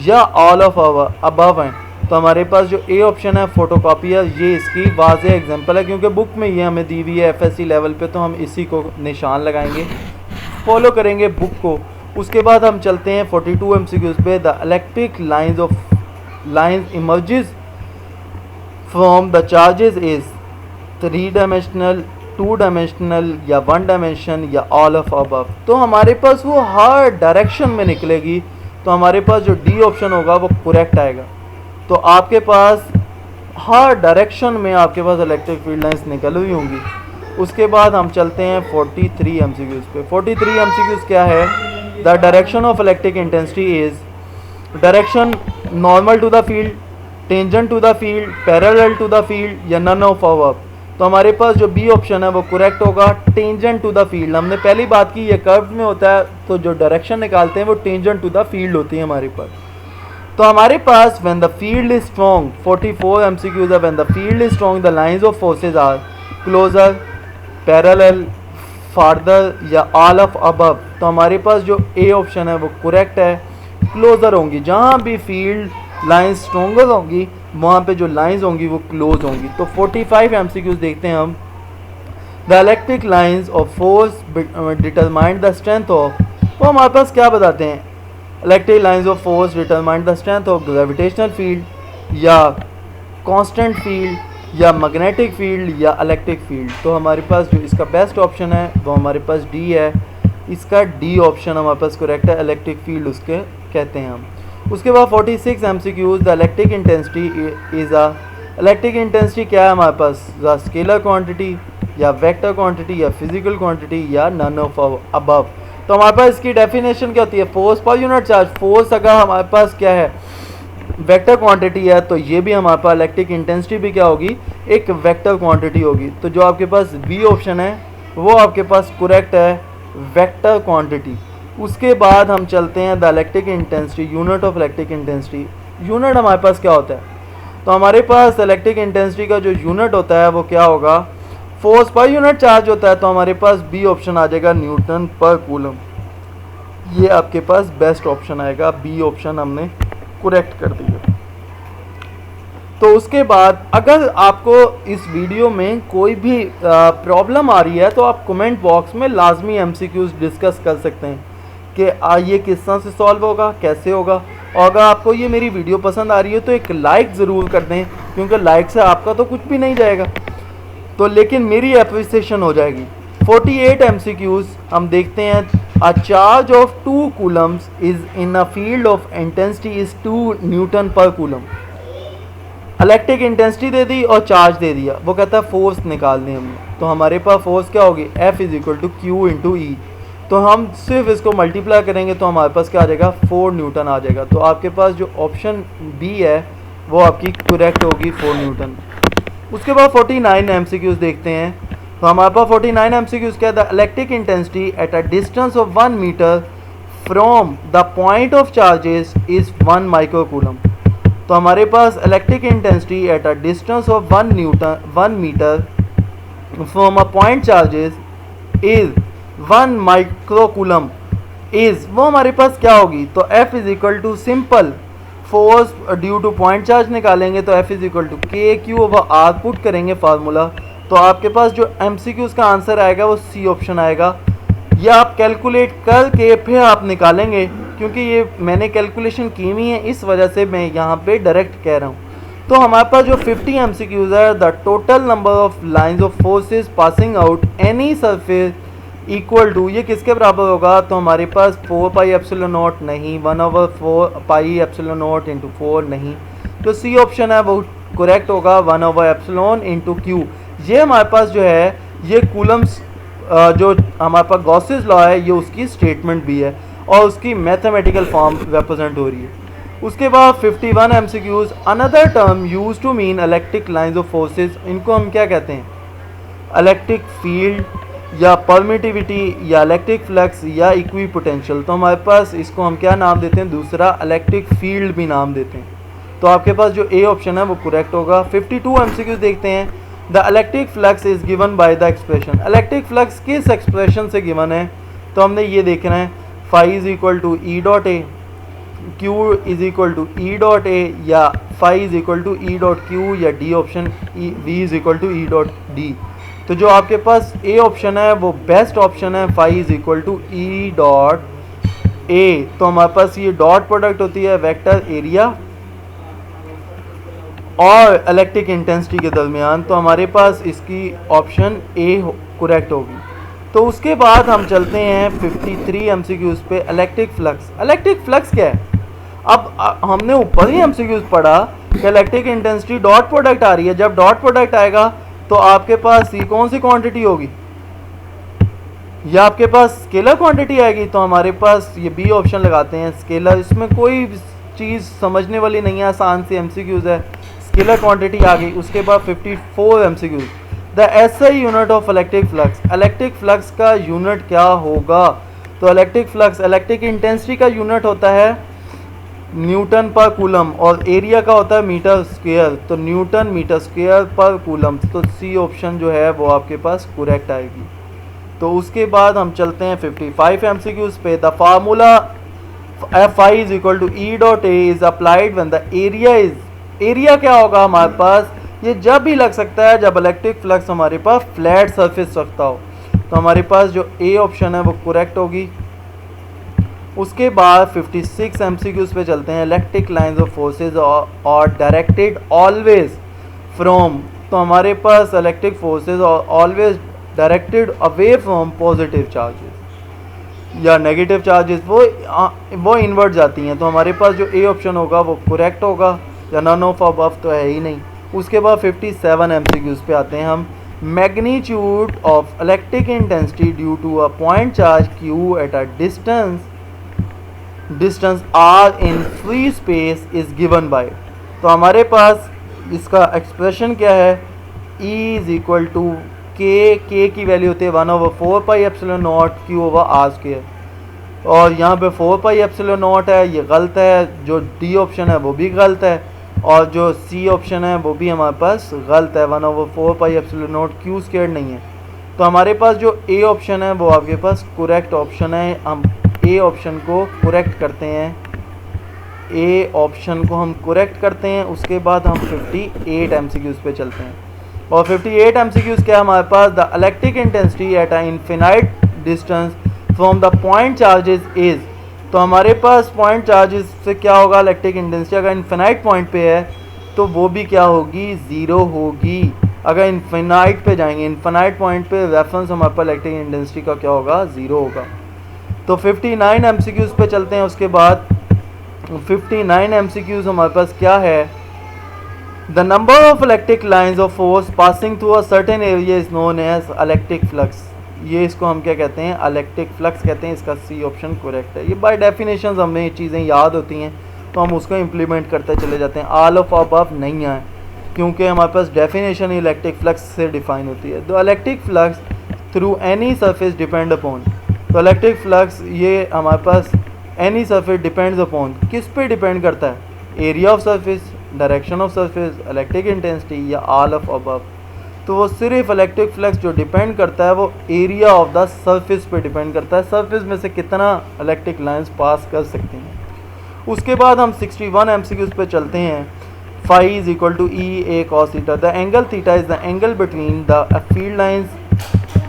या ऑल ऑफ अबव हैं। तो हमारे पास जो ए ऑप्शन है फोटोकॉपियर, ये इसकी वाज़ेह एग्जांपल है क्योंकि बुक में ये हमें दी हुई है एफएससी लेवल पे, तो हम इसी को निशान लगाएंगे, फॉलो करेंगे बुक को। उसके बाद हम चलते हैं 42 एमसीक्यूज पे। The electric lines emerges from the charges is 3 dimensional, 2 dimensional या 1 डायमेंशन या ऑल ऑफ अबव। तो हमारे पास वो हर डायरेक्शन में निकलेगी, तो हमारे पास जो डी ऑप्शन होगा वो करेक्ट आएगा। तो आपके पास हर डायरेक्शन में आपके पास इलेक्ट्रिक फील्ड लाइंस निकल हुई होंगी। उसके बाद हम चलते हैं 43 एमसीक्यूज पे। 43 एमसीक्यूज क्या है? The direction of electric intensity is direction normal to the field, tangent to the field, parallel to the field या नन ऑफ अबव। तो हमारे पास जो बी ऑप्शन है वो करेक्ट होगा, टेंजेंट टू द फील्ड। हमने पहली बात की ये कर्व में होता है, तो जो डायरेक्शन निकालते हैं वो टेंजेंट टू द फील्ड होती है हमारे पास। तो हमारे पास when the field is strong, 44 MCQs है, when the field is strong the lines of forces are closer, parallel, farther या ऑल ऑफ अबव। तो हमारे पास जो ए ऑप्शन है वो करेक्ट है, क्लोजर होंगी। जहाँ भी फील्ड लाइंस स्ट्रॉन्गर होंगी वहाँ पे जो लाइंस होंगी वो क्लोज होंगी। तो 45 एमसीक्यूज देखते हैं हम। The electric lines of force determine the strength of, तो हमारे पास क्या बताते हैं? Electric lines of force determine the strength of gravitational field या कांस्टेंट फील्ड या मैग्नेटिक फील्ड या इलेक्ट्रिक फील्ड। तो हमारे पास जो इसका बेस्ट ऑप्शन है वो हमारे पास डी है। इसका डी ऑप्शन हमारे पास करेक्ट है, इलेक्ट्रिक फील्ड उसके कहते हैं हम। उसके बाद 46 MCQs. The electric intensity is a, electric intensity क्या है हमारे पास? द स्केलर क्वांटिटी या वेक्टर क्वांटिटी या फिजिकल क्वांटिटी या नन ऑफ अबव। तो हमारे पास इसकी डेफिनेशन क्या होती है? Force per unit charge. Force अगर हमारे पास क्या है वेक्टर क्वांटिटी है, तो ये भी हमारे पास इलेक्ट्रिक इंटेंसिटी भी क्या होगी? एक वेक्टर क्वांटिटी होगी। तो जो आपके पास बी ऑप्शन है वो आपके पास करेक्ट है, वेक्टर क्वांटिटी। उसके बाद हम चलते हैं the electric intensity, unit of electric intensity. Unit हमारे पास क्या होता है? तो हमारे पास इलेक्ट्रिक इंटेंसिटी का जो यूनिट होता है वो क्या होगा? फोर्स पर यूनिट चार्ज होता है। तो हमारे पास बी ऑप्शन आ जाएगा, न्यूटन पर कूलम। ये आपके पास बेस्ट ऑप्शन आएगा, बी ऑप्शन हमने करेक्ट कर दिया। तो उसके बाद अगर आपको इस वीडियो में कोई भी प्रॉब्लम आ रही है तो आप कमेंट बॉक्स में लाजमी एमसीक्यूज डिस्कस कर सकते हैं कि ये किस तरह से सॉल्व होगा, कैसे होगा। और अगर आपको ये मेरी वीडियो पसंद आ रही है तो एक लाइक ज़रूर कर दें, क्योंकि लाइक से आपका तो कुछ भी नहीं जाएगा, तो लेकिन मेरी एप्रिसिएशन हो जाएगी। 48 एमसीक्यूज हम देखते हैं। अ charge of 2 Coulomb's is in a field of intensity is 2 Newton पर कूलम। इलेक्ट्रिक इंटेंसिटी दे दी और चार्ज दे दिया, वो कहता है फोर्स निकाल दें हमने। तो हमारे पास फोर्स क्या होगी? F is equal to Q into E. तो हम सिर्फ इसको मल्टीप्लाई करेंगे तो हमारे पास क्या आ जाएगा? 4 न्यूटन आ जाएगा। तो आपके पास जो ऑप्शन बी है वो आपकी करेक्ट होगी, 4 न्यूटन। उसके बाद 49 एमसीक्यूज देखते हैं। तो हमारे पास 49 एमसीक्यूज क्या है? The electric intensity at a distance of 1 metre from the point of charges is 1 microcoulomb. तो हमारे पास electric intensity at a distance of 1 metre from a point charges is 1 microcoulomb is, वो हमारे पास क्या होगी? तो F is equal to simple force due to point charge निकालेंगे, तो F is equal to K Q over R put करेंगे formula. तो आपके पास जो एमसीक्यूज का आंसर आएगा वो सी ऑप्शन आएगा। या आप कैलकुलेट करके फिर आप निकालेंगे, क्योंकि ये मैंने कैलकुलेशन की हुई है, इस वजह से मैं यहाँ पे डायरेक्ट कह रहा हूँ। तो हमारे पास जो 50 एमसीक्यूज है, the total number of lines of forces passing out any surface equal to, ये किसके बराबर होगा? तो हमारे पास 4 पाई एप्सिलॉन नॉट नहीं, 1/4 पाई एप्सिलॉन नॉट इंटू 4 नहीं। तो सी ऑप्शन है वो करेक्ट होगा, 1/एप्सिलॉन इंटू क्यू। ये हमारे पास जो है ये कूलम्स जो हमारे पास गॉसेस लॉ है, ये उसकी स्टेटमेंट भी है और उसकी मैथमेटिकल फॉर्म रिप्रेजेंट हो रही है। उसके बाद 51 MCQs. Another term use to mean electric lines of forces, इनको हम क्या कहते हैं? इलेक्ट्रिक फील्ड या परमिटिविटी या इलेक्ट्रिक फ्लक्स या इक्वी पोटेंशियल। तो हमारे पास इसको हम क्या नाम देते हैं? दूसरा इलेक्ट्रिक फील्ड भी नाम देते हैं। तो आपके पास जो ए ऑप्शन है वो करेक्ट होगा। 52 एमसीक्यूज देखते हैं। The electric flux is given by the expression, electric flux किस एक्सप्रेशन से गिवन है, तो हमने ये देखना है phi is equal to E dot A, Q is equal to E dot A, या phi is equal to E dot Q, या D option V is equal to E dot D. तो जो आपके पास ए ऑप्शन है वो best option है, phi is equal to E dot A. तो हमारे पास ये डॉट प्रोडक्ट होती है वेक्टर एरिया और इलेक्ट्रिक इंटेंसिटी के दरमियान, तो हमारे पास इसकी ऑप्शन ए करेक्ट होगी। तो उसके बाद हम चलते हैं 53 एमसीक्यूज पे, इलेक्ट्रिक फ्लक्स। इलेक्ट्रिक फ्लक्स क्या है? अब हमने ऊपर ही एमसीक्यूज पढ़ा कि इलेक्ट्रिक इंटेंसिटी डॉट प्रोडक्ट आ रही है, जब डॉट प्रोडक्ट आएगा तो आपके पास ये कौन सी क्वांटिटी होगी, या आपके पास स्केलर क्वांटिटी आएगी। तो हमारे पास ये बी ऑप्शन लगाते हैं स्केलर, इसमें कोई चीज़ समझने वाली नहीं है, आसान सी एमसीक्यूज है, स्केलर क्वांटिटी आ गई। उसके बाद 54 MCQs, the SI unit of electric flux, electric flux का यूनिट क्या होगा। तो इलेक्ट्रिक फ्लक्स, इलेक्ट्रिक इंटेंसिटी का यूनिट होता है न्यूटन पर कूलम, और एरिया का होता है मीटर स्क्वायर, तो Newton metre square per coulomb. तो सी ऑप्शन जो है वो आपके पास करेक्ट आएगी। तो उसके बाद हम चलते हैं 55 एमसीक्यूज पे। The formula F I is equal to E dot A is applied when the area is, area क्या होगा हमारे पास, ये जब भी लग सकता है जब इलेक्ट्रिक फ्लक्स हमारे पास फ्लैट सरफेस रखता हो। तो हमारे पास जो ए ऑप्शन है वो करेक्ट होगी। उसके बाद 56 एमसीक्यूज पे चलते हैं। इलेक्ट्रिक लाइंस ऑफ फोर्सेस और डायरेक्टेड ऑलवेज फ्रॉम, तो हमारे पास electric forces always directed away from positive charges या नेगेटिव चार्जेस, वो इन्वर्ट जाती हैं। तो हमारे पास जो ए ऑप्शन होगा वो करेक्ट होगा, या नन ऑफ अबव तो है ही नहीं। उसके बाद 57 एमसीक्यूज पे आते हैं हम। Magnitude of electric intensity due to a point charge Q at a distance R in free space is given by, तो हमारे पास इसका एक्सप्रेशन क्या है, E इज इक्वल टू के की वैल्यू होती है 1/4 pi epsilon naught Q over R square, और यहाँ पे 4 पाई एप्सिलॉन नॉट है, ये गलत है। जो डी ऑप्शन है वो भी गलत है, और जो सी ऑप्शन है वो भी हमारे पास गलत है, 1/4 pi epsilon naught Q square नहीं है। तो हमारे पास जो ए ऑप्शन है वो आपके पास करेक्ट ऑप्शन है। हम ए ऑप्शन को करेक्ट करते हैं, ए ऑप्शन को हम करेक्ट करते हैं। उसके बाद हम 58 एमसीक्यूज पे चलते हैं, और 58 एमसीक्यूज क्या है हमारे पास, the electric intensity at a infinite distance from the point charges is, तो हमारे पास पॉइंट चार्जेस से क्या होगा, इलेक्ट्रिक इंटेंसिटी अगर इनफिनाइट पॉइंट पे है तो वो भी क्या होगी, ज़ीरो होगी। अगर इनफिनाइट पे जाएंगे, इनफिनाइट पॉइंट पे रेफरेंस हमारे पास इलेक्ट्रिक इंटेंसिटी का क्या होगा, ज़ीरो होगा। तो 59 एमसीक्यूज पे चलते हैं। उसके बाद 59 एमसीक्यूज हमारे पास क्या है, the number of electric lines of force passing through a certain area is known as electric flux. ये इसको हम क्या कहते हैं, इलेक्ट्रिक फ्लक्स कहते हैं। इसका सी ऑप्शन करेक्ट है। ये बाय डेफिनेशन हमें ये चीज़ें याद होती हैं तो हम उसको इम्प्लीमेंट करते चले जाते हैं। ऑल ऑफ अबव नहीं आए क्योंकि हमारे पास डेफिनेशन ही इलेक्ट्रिक फ्लक्स से डिफाइन होती है। The electric flux through any surface depend upon, तो इलेक्ट्रिक फ्लक्स ये हमारे पास एनी सरफेस डिपेंड्स अपॉन, किस पे डिपेंड करता है, area of surface, direction of surface, electric intensity, या ऑल ऑफ अबव। तो वो सिर्फ इलेक्ट्रिक फ्लक्स जो डिपेंड करता है वो एरिया ऑफ द सरफेस पे डिपेंड करता है, सरफेस में से कितना इलेक्ट्रिक लाइंस पास कर सकती हैं। उसके बाद हम 61 एमसीक्यूज पे चलते हैं। Phi is equal to E A cos theta, the angle theta is the angle between the field lines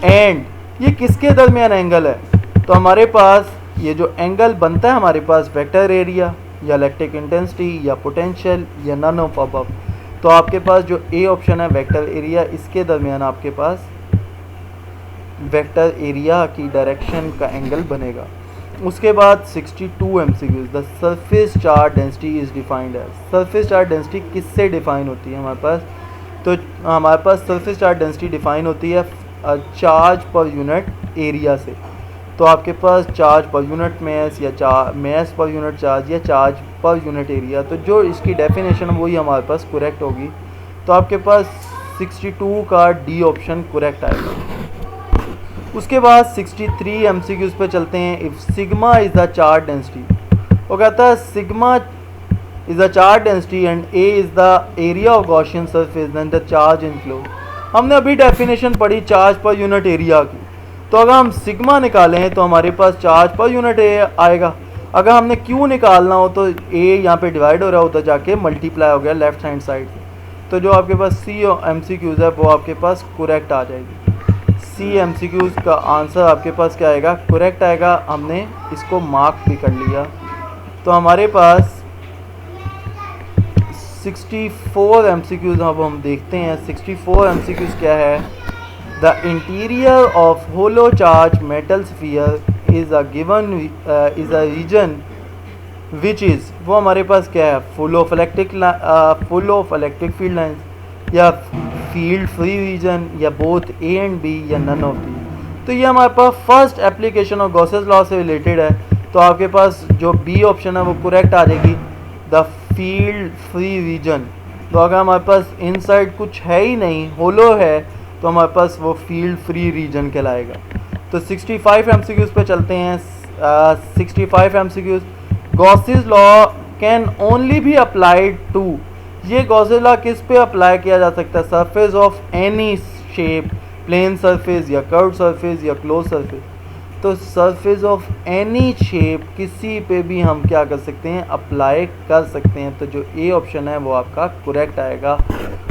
and, ये किसके दरमियान एंगल है, तो हमारे पास ये जो एंगल बनता है हमारे पास वेक्टर एरिया या इलेक्ट्रिक इंटेंसिटी या पोटेंशियल या नन ऑफ अबव। तो आपके पास जो ए ऑप्शन है वेक्टर एरिया, इसके दरमियान आपके पास वेक्टर एरिया की डायरेक्शन का एंगल बनेगा। उसके बाद 62 MCQs, the surface charge density is defined as, surface charge density किससे डिफाइन होती है हमारे पास, तो हमारे पास सरफेस चार्ज डेंसिटी डिफाइन होती है चार्ज पर यूनिट एरिया से। तो आपके पास चार्ज पर यूनिट मैस या मैस पर यूनिट चार्ज या चार्ज पर यूनिट एरिया, तो जो इसकी डेफिनेशन वही हमारे पास करेक्ट होगी। तो आपके पास 62 का डी ऑप्शन करेक्ट आएगा। उसके बाद 63 एमसीक्यूज पे चलते हैं। If sigma is the charge density, वो कहता है sigma is the charge density and A is the area of Gaussian surface then the charge inflow. हमने अभी डेफिनेशन पढ़ी चार्ज पर यूनिट एरिया की, तो अगर हम सिग्मा निकालें तो हमारे पास चार्ज पर यूनिट आएगा। अगर हमने क्यू निकालना हो तो ए यहाँ पे डिवाइड हो रहा है, उधर जाके मल्टीप्लाई हो गया लेफ्ट हैंड साइड से। तो जो आपके पास सी MCQs है वो आपके पास करेक्ट आ जाएगी। सी MCQs का आंसर आपके पास क्या आएगा, करेक्ट आएगा। हमने इसको मार्क भी कर लिया। तो हमारे पास 64 MCQs अब हम देखते हैं। 64 MCQs क्या है। The interior of hollow charge metal sphere is a given is a region which is, वो हमारे पास क्या है, full of electric field lines या फील्ड फ्री रीजन या बोथ ए एंड बी या नन ऑफ दी। तो ये हमारे पास first application of Gauss's law से रिलेटेड है। तो आपके पास जो बी ऑप्शन है वो करेक्ट आ जाएगी, द फील्ड फ्री रीजन। तो अगर हमारे पास इनसाइड कुछ है ही नहीं, होलो है, तो हमारे पास वो फील्ड फ्री रीजन कहलाएगा। तो 65 MCQs पे चलते हैं। 65 MCQs, Gauss's law can only be applied to, ये गॉसेस लॉ किस पे अप्लाई किया जा सकता है, surface of any shape, plane surface या कर्व सरफेस या क्लोज सरफेस। तो सरफेस ऑफ एनी शेप, किसी पे भी हम क्या कर सकते हैं, अप्लाई कर सकते हैं। तो जो ए ऑप्शन है वो आपका करेक्ट आएगा।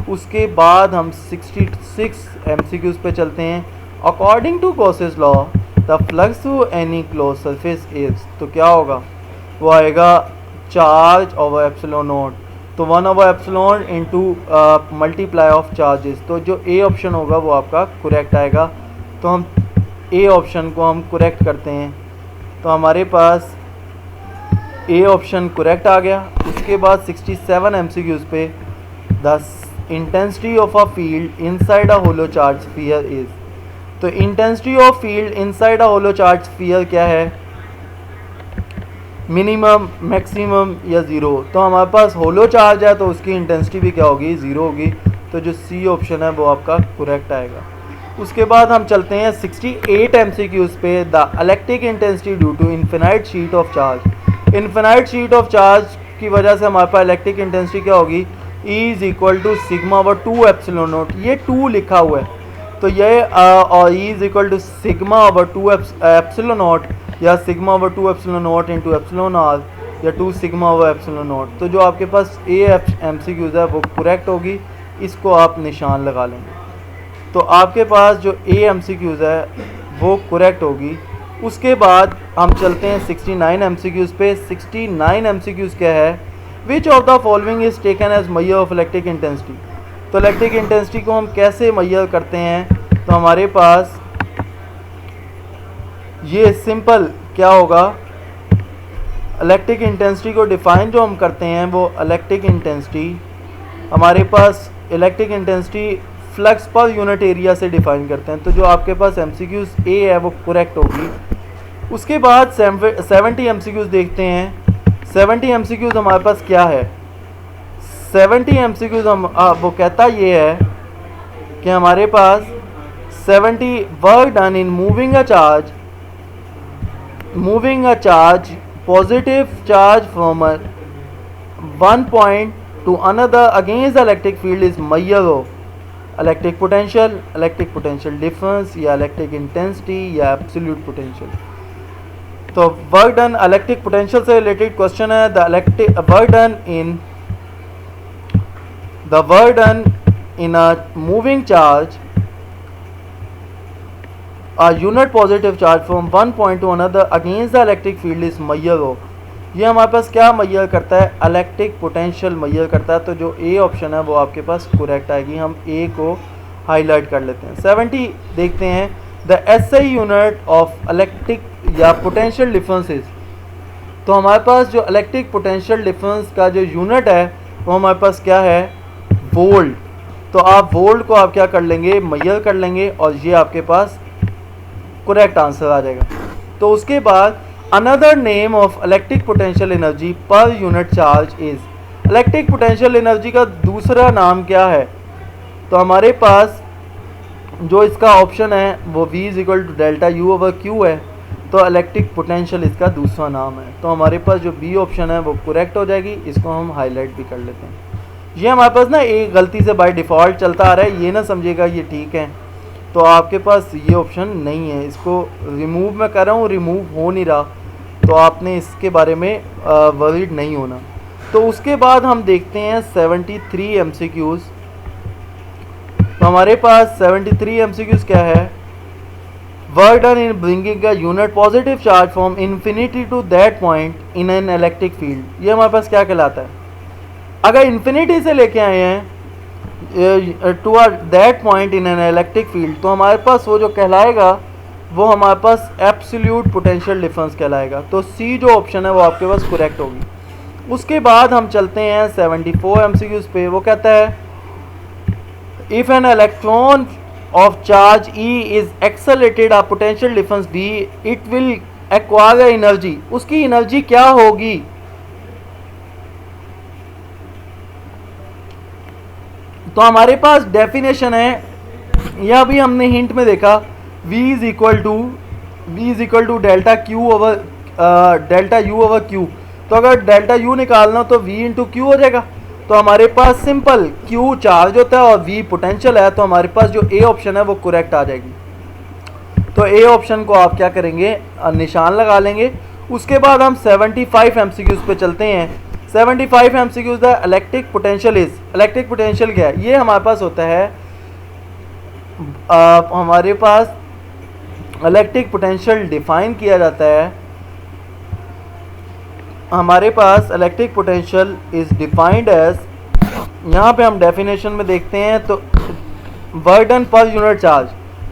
उसके बाद हम 66 MCQs पे चलते हैं। According to Gauss's law the flux through any close surface is, तो क्या होगा, वो आएगा चार्ज ओवर एप्सिलॉन नॉट। तो 1 over epsilon into multiply of charges. तो जो ए ऑप्शन होगा वो आपका करेक्ट आएगा। तो हम ए ऑप्शन को हम करेक्ट करते हैं। तो हमारे पास ए ऑप्शन करेक्ट आ गया। उसके बाद 67 MCQs पे, the intensity of a field inside a hollow charge sphere is. तो intensity of field inside a hollow charge sphere क्या है, मिनिमम, मैक्सिमम या ज़ीरो। तो हमारे पास होलो चार्ज है तो उसकी इंटेंसिटी भी क्या होगी, ज़ीरो होगी। तो जो सी ऑप्शन है वो आपका करेक्ट आएगा। उसके बाद हम चलते हैं 68 MCQs पे, the electric intensity due to infinite sheet of charge. Infinite sheet of charge की वजह से हमारे पास इलेक्ट्रिक इंटेंसिटी क्या होगी, E is equal to sigma over 2 epsilon naught. ये 2 लिखा हुआ है, तो ये और E is equal to sigma over 2 epsilon not या sigma over 2 epsilon not into epsilon R या 2 सिग्मा ओवर एप्सिलॉन नॉट। तो जो आपके पास ए MCQs है वो करेक्ट होगी, इसको आप निशान लगा लेंगे। तो आपके पास जो ए MCQs है वो करेक्ट होगी। उसके बाद हम चलते हैं 69 MCQs पे। 69 MCQs क्या है, which of the following is taken as measure of electric intensity. तो इलेक्ट्रिक इंटेंसिटी को हम कैसे मेजर करते हैं, तो हमारे पास ये सिंपल क्या होगा, इलेक्ट्रिक इंटेंसिटी को डिफाइन जो हम करते हैं वो इलेक्ट्रिक इंटेंसिटी, हमारे पास electric intensity flux per unit area से डिफाइन करते हैं। तो जो आपके पास MCQs ए है वो करेक्ट होगी। उसके बाद 70 MCQs देखते हैं। 70 MCQs हमारे पास क्या है, 70 MCQs हम वो कहता ये है कि हमारे पास 70 work done in moving a charge, positive charge from one point to another against the electric field is measure of electric potential difference या electric intensity या absolute potential। तो वर्क डन इलेक्ट्रिक पोटेंशियल से related question है। The work done in a moving charge, a unit positive charge from one point to another against the electric field is measure of। ये हमारे पास क्या major करता है, electric potential major करता है। तो जो ए ऑप्शन है वो आपके पास करेक्ट आएगी। हम ए को हाईलाइट कर लेते हैं। 70 देखते हैं, the SI unit of electric या पोटेंशियल डिफरेंसेस। तो हमारे पास जो इलेक्ट्रिक पोटेंशियल डिफरेंस का जो यूनिट है वो हमारे पास क्या है, वोल्ट। तो आप वोल्ट को आप क्या कर लेंगे, मेजर कर लेंगे और ये आपके पास करेक्ट आंसर आ जाएगा। तो उसके बाद another name of electric potential energy पर unit charge is, electric potential energy का दूसरा नाम क्या है। तो हमारे पास जो इसका ऑप्शन है वो V is equal to delta U over Q है। तो इलेक्ट्रिक पोटेंशियल इसका दूसरा नाम है। तो हमारे पास जो बी ऑप्शन है वो करेक्ट हो जाएगी। इसको हम हाईलाइट भी कर लेते हैं। ये हमारे पास ना एक गलती से बाय डिफ़ॉल्ट चलता आ रहा है, ये ना समझिएगा ये ठीक है। तो आपके पास ये ऑप्शन नहीं है, इसको रिमूव मैं कर रहा हूँ, रिमूव हो नहीं रहा, तो आपने इसके बारे में वरीड नहीं होना। तो उसके बाद हम देखते हैं 73 MCQs। तो हमारे पास 73 MCQs क्या है? Work done in bringing a unit positive charge from infinity to that point in an electric field. ये हमारे पास क्या कहलाता है? अगर इन्फिनिटी से लेके आए हैं to that point in an electric field, तो हमारे पास वो जो कहलाएगा वो हमारे पास एब्सोल्यूट पोटेंशियल डिफरेंस कहलाएगा। तो सी जो ऑप्शन है वो आपके पास करेक्ट होगी। उसके बाद हम चलते हैं 74 MCQs पे। वो कहता है if an electron of charge e is accelerated a potential difference B it will acquire energy. उसकी एनर्जी क्या होगी? तो हमारे पास डेफिनेशन है, यह भी हमने हिंट में देखा, V is equal to delta Q over delta U over Q. तो अगर डेल्टा यू निकालना तो V इंटू क्यू हो जाएगा। तो हमारे पास सिंपल Q चार्ज होता है और V पोटेंशियल है, तो हमारे पास जो A ऑप्शन है वो करेक्ट आ जाएगी। तो A ऑप्शन को आप क्या करेंगे? निशान लगा लेंगे। उसके बाद हम 75 MCQs पे चलते हैं। 75 MCQs the electric potential is. Electric potential क्या है? ये हमारे पास होता है हमारे पास इलेक्ट्रिक पोटेंशियल डिफाइन किया जाता है। हमारे पास electric potential is defined as, यहाँ पे हम डेफिनेशन में देखते हैं तो work done per unit charge.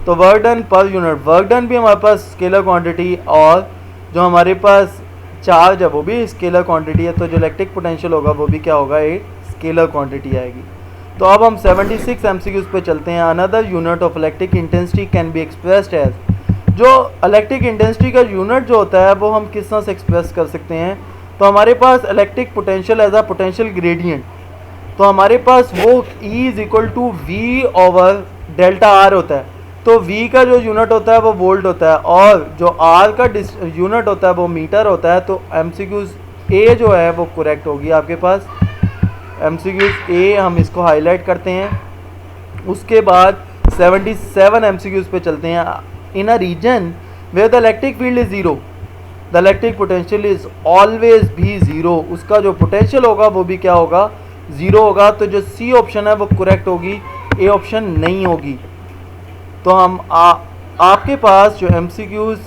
तो work done per unit, work done भी हमारे पास स्केलर क्वांटिटी और जो हमारे पास चार्ज है वो भी स्केलर क्वांटिटी है। तो जो इलेक्ट्रिक पोटेंशियल होगा वो भी क्या होगा? एक स्केलर क्वांटिटी आएगी। तो अब हम 76 MCQs पे चलते हैं। Another unit of electric intensity can be expressed as. जो इलेक्ट्रिक इंटेंसिटी का यूनिट जो होता है वो हम किस तरह से एक्सप्रेस कर सकते हैं? तो हमारे पास electric potential as a potential gradient. तो हमारे पास वो E is equal to V over delta R होता है। तो V का जो यूनिट होता है वो वोल्ट होता है और जो R का यूनिट होता है वो मीटर होता है। तो MCQs A जो है वो करेक्ट होगी आपके पास। MCQs A हम इसको हाईलाइट करते हैं। उसके बाद 77 MCQs पे चलते हैं। In a region where the electric field is zero the electric potential is always भी ज़ीरो। उसका जो पोटेंशियल होगा वो भी क्या होगा? ज़ीरो होगा। तो जो सी ऑप्शन है वो करेक्ट होगी, ए ऑप्शन नहीं होगी। तो हम आपके पास जो MCQs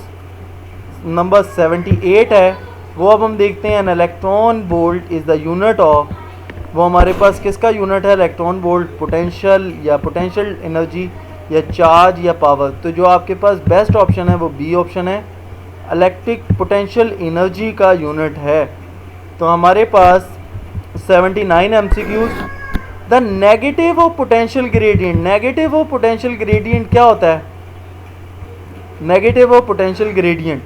नंबर 78 है वो अब हम देखते हैं। An electron volt is the unit of, वो हमारे पास किसका यूनिट है? इलेक्ट्रॉन वोल्ट, पोटेंशियल या पोटेंशियल एनर्जी या चार्ज या पावर। तो जो आपके पास बेस्ट ऑप्शन है वो बी ऑप्शन है, इलेक्ट्रिक पोटेंशियल एनर्जी का यूनिट है। तो हमारे पास 79 MCQs the negative of potential gradient. Negative of potential gradient क्या होता है? Negative of potential gradient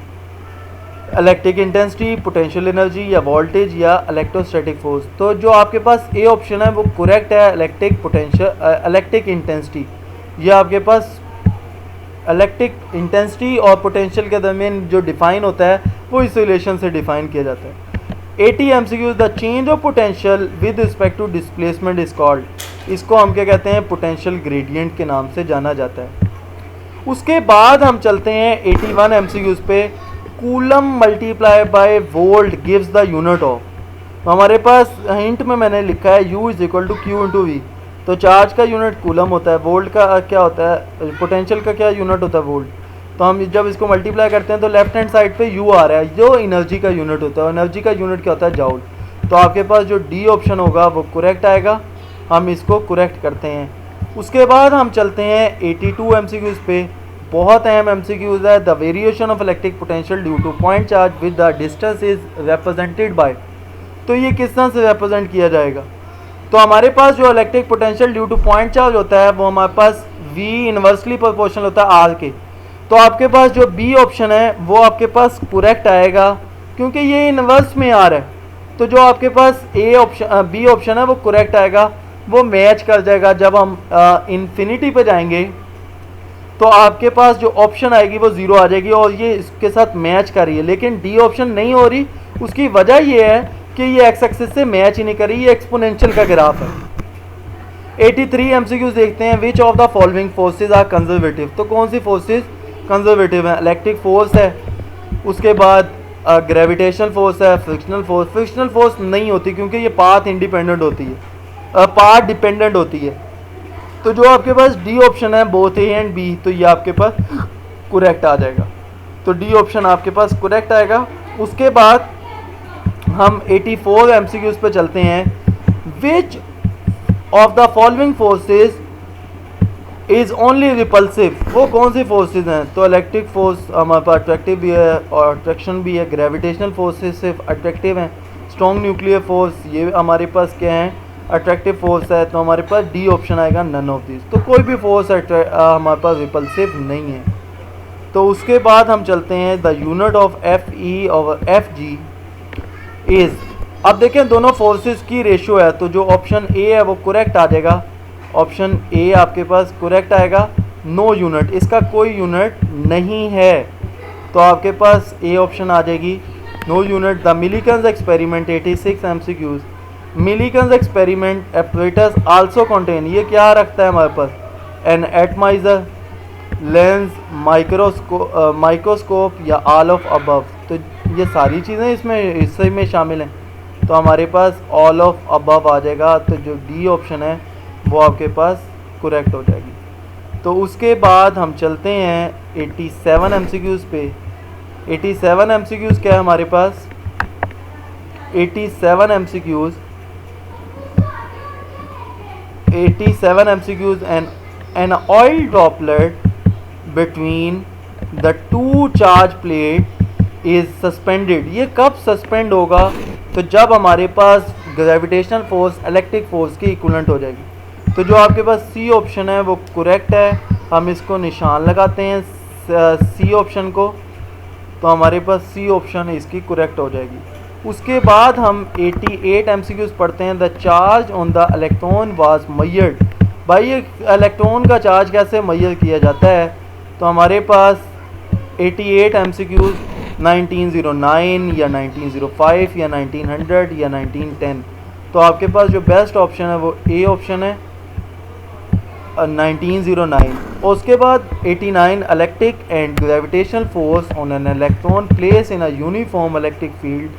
electric intensity, potential energy या वोल्टेज या इलेक्ट्रोस्टैटिक फोर्स। तो जो आपके पास ए ऑप्शन है वो करेक्ट है, इलेक्ट्रिक पोटेंशियल इलेक्ट्रिक इंटेंसिटी। ये आपके पास इलेक्ट्रिक इंटेंसिटी और पोटेंशियल के दरमियान जो डिफाइन होता है वो इस रिलेशन से डिफाइन किया जाता है। 80 MCQs the change of potential with respect to displacement is called. इसको हम क्या कहते हैं? पोटेंशियल ग्रेडियंट के नाम से जाना जाता है। उसके बाद हम चलते हैं 81 MCQs पे। Coulomb multiply by volt gives the unit of. तो हमारे पास हिंट में मैंने लिखा है U is equal to Q into V. तो चार्ज का यूनिट कूलम होता है, वोल्ट का क्या होता है? पोटेंशियल का क्या यूनिट होता है? वोल्ट। तो हम जब इसको मल्टीप्लाई करते हैं तो लेफ्ट हैंड साइड पे U आ रहा है, जो एनर्जी का यूनिट होता है। एनर्जी का यूनिट क्या होता है? जॉउल। तो आपके पास जो डी ऑप्शन होगा वो करेक्ट आएगा, हम इसको करेक्ट करते हैं। उसके बाद हम चलते हैं 82 MCQs पे। बहुत अहम MCQs है। The variation of electric potential due to point charge with the distance is represented by. तो ये किस तरह से रिप्रेजेंट किया जाएगा? तो हमारे पास जो electric potential due to point charge होता है वो हमारे पास V इन्वर्सली प्रोपोर्शनल होता है R के। तो आपके पास जो बी ऑप्शन है वो आपके पास करेक्ट आएगा क्योंकि ये इन्वर्स में आ रहा है। तो जो आपके पास ए ऑप्शन बी ऑप्शन है वो करेक्ट आएगा, वो मैच कर जाएगा। जब हम इन्फिनिटी पे जाएंगे तो आपके पास जो ऑप्शन आएगी वो ज़ीरो आ जाएगी और ये इसके साथ मैच कर रही है। लेकिन डी ऑप्शन नहीं हो रही, उसकी वजह ये है कि ये एक्स एक्सिस से मैच ही नहीं कर रही, ये एक्सपोनेंशियल का ग्राफ है। 83 एमसीक्यूज देखते हैं। Which of the following forces are conservative, तो कौन सी फोर्सेज कंजर्वेटिव हैं? इलेक्ट्रिक फोर्स है, उसके बाद ग्रेविटेशनल फोर्स है, फ्रिक्शनल फोर्स। फ्रिक्शनल फोर्स नहीं होती क्योंकि ये पाथ इंडिपेंडेंट होती है, पाथ डिपेंडेंट होती है। तो जो आपके पास डी ऑप्शन है बोथ ए एंड बी, तो ये आपके पास करेक्ट आ जाएगा। तो डी ऑप्शन आपके पास करेक्ट आएगा। उसके बाद हम 84 एमसीक्यूज पे चलते हैं। Which of the following forces is only repulsive, वो कौन सी फोर्सेज हैं? तो इलेक्ट्रिक फोर्स हमारे पास अट्रैक्टिव भी है और अट्रैक्शन भी है। ग्रेविटेशनल फोर्सेज सिर्फ अट्रैक्टिव हैं। स्ट्रॉन्ग न्यूक्लियर फोर्स ये हमारे पास क्या है? अट्रैक्टिव फोर्स है। तो हमारे पास डी ऑप्शन आएगा, नन ऑफ दिस। तो कोई भी फोर्स हमारे पास रिपल्सिव नहीं है। तो उसके बाद हम चलते हैं the unit of F E और एफ जी इज। अब देखें दोनों फोर्सेस की रेशियो है, तो जो ऑप्शन ए है वो करेक्ट आ जाएगा। ऑप्शन ए आपके पास करेक्ट आएगा। नो यूनिट, इसका कोई यूनिट नहीं है, तो आपके पास ए ऑप्शन आ जाएगी, no unit. The Millikan's experiment 86 MCQs. Millikan's experiment apparatus also contain, ये क्या रखता है हमारे पास? एन एटमाइजर, लेंस, माइक्रोस्कोप या ऑल ऑफ अबव। तो ये सारी चीज़ें इसमें हिस्से में शामिल हैं, तो हमारे पास ऑल ऑफ अबव आ जाएगा। तो जो डी ऑप्शन है वो आपके पास करेक्ट हो जाएगी। तो उसके बाद हम चलते हैं 87 एमसीक्यूज़ पे। 87 एमसीक्यूज़ क्या है हमारे पास? 87 MCQs an oil droplet between the two charge plate is suspended. ये कब सस्पेंड होगा? तो जब हमारे पास ग्रेविटेशनल फोर्स इलेक्ट्रिक फोर्स की इक्विवेलेंट हो जाएगी। तो जो आपके पास सी ऑप्शन है वो करेक्ट है। हम इसको निशान लगाते हैं सी ऑप्शन को, तो हमारे पास सी ऑप्शन इसकी करेक्ट हो जाएगी। उसके बाद हम 88 एमसीक्यूज पढ़ते हैं। The charge on the electron was measured. भाई ये इलेक्ट्रॉन का चार्ज कैसे मेजर किया जाता है? तो हमारे पास 88 एमसीक्यूज 1909 या 1905 या 1900 या 1910। तो आपके पास जो बेस्ट ऑप्शन है वो ए ऑप्शन है, 1909। और उसके बाद 89 electric and gravitational force on an electron place in a uniform electric field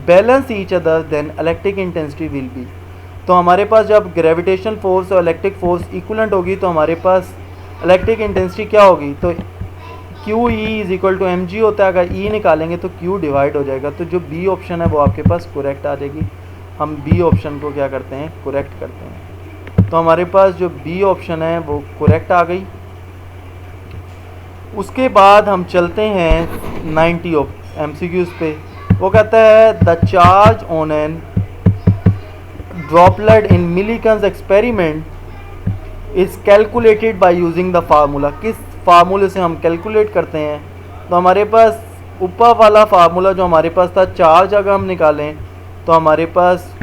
balance each other then electric intensity will be. तो हमारे पास जब ग्रेविटेशनल फोर्स और इलेक्ट्रिक फोर्स इक्वलेंट होगी तो हमारे पास इलेक्ट्रिक इंटेंसिटी क्या होगी? तो Q E is equal to M G होता है। अगर ई निकालेंगे तो क्यू डिवाइड हो जाएगा। तो जो बी ऑप्शन है वो आपके पास करेक्ट आ जाएगी। हम बी ऑप्शन को क्या करते हैं? करेक्ट करते हैं। तो हमारे पास जो बी ऑप्शन है वो करेक्ट आ गई। उसके बाद हम चलते हैं 90 एमसीक्यूज पे। वो कहता है the charge on an droplet in Millikan's experiment is calculated by using the formula. किस फार्मूले से हम कैलकुलेट करते हैं? तो हमारे पास ऊपर वाला फार्मूला जो हमारे पास था, चार्ज अगर हम निकालें तो हमारे पास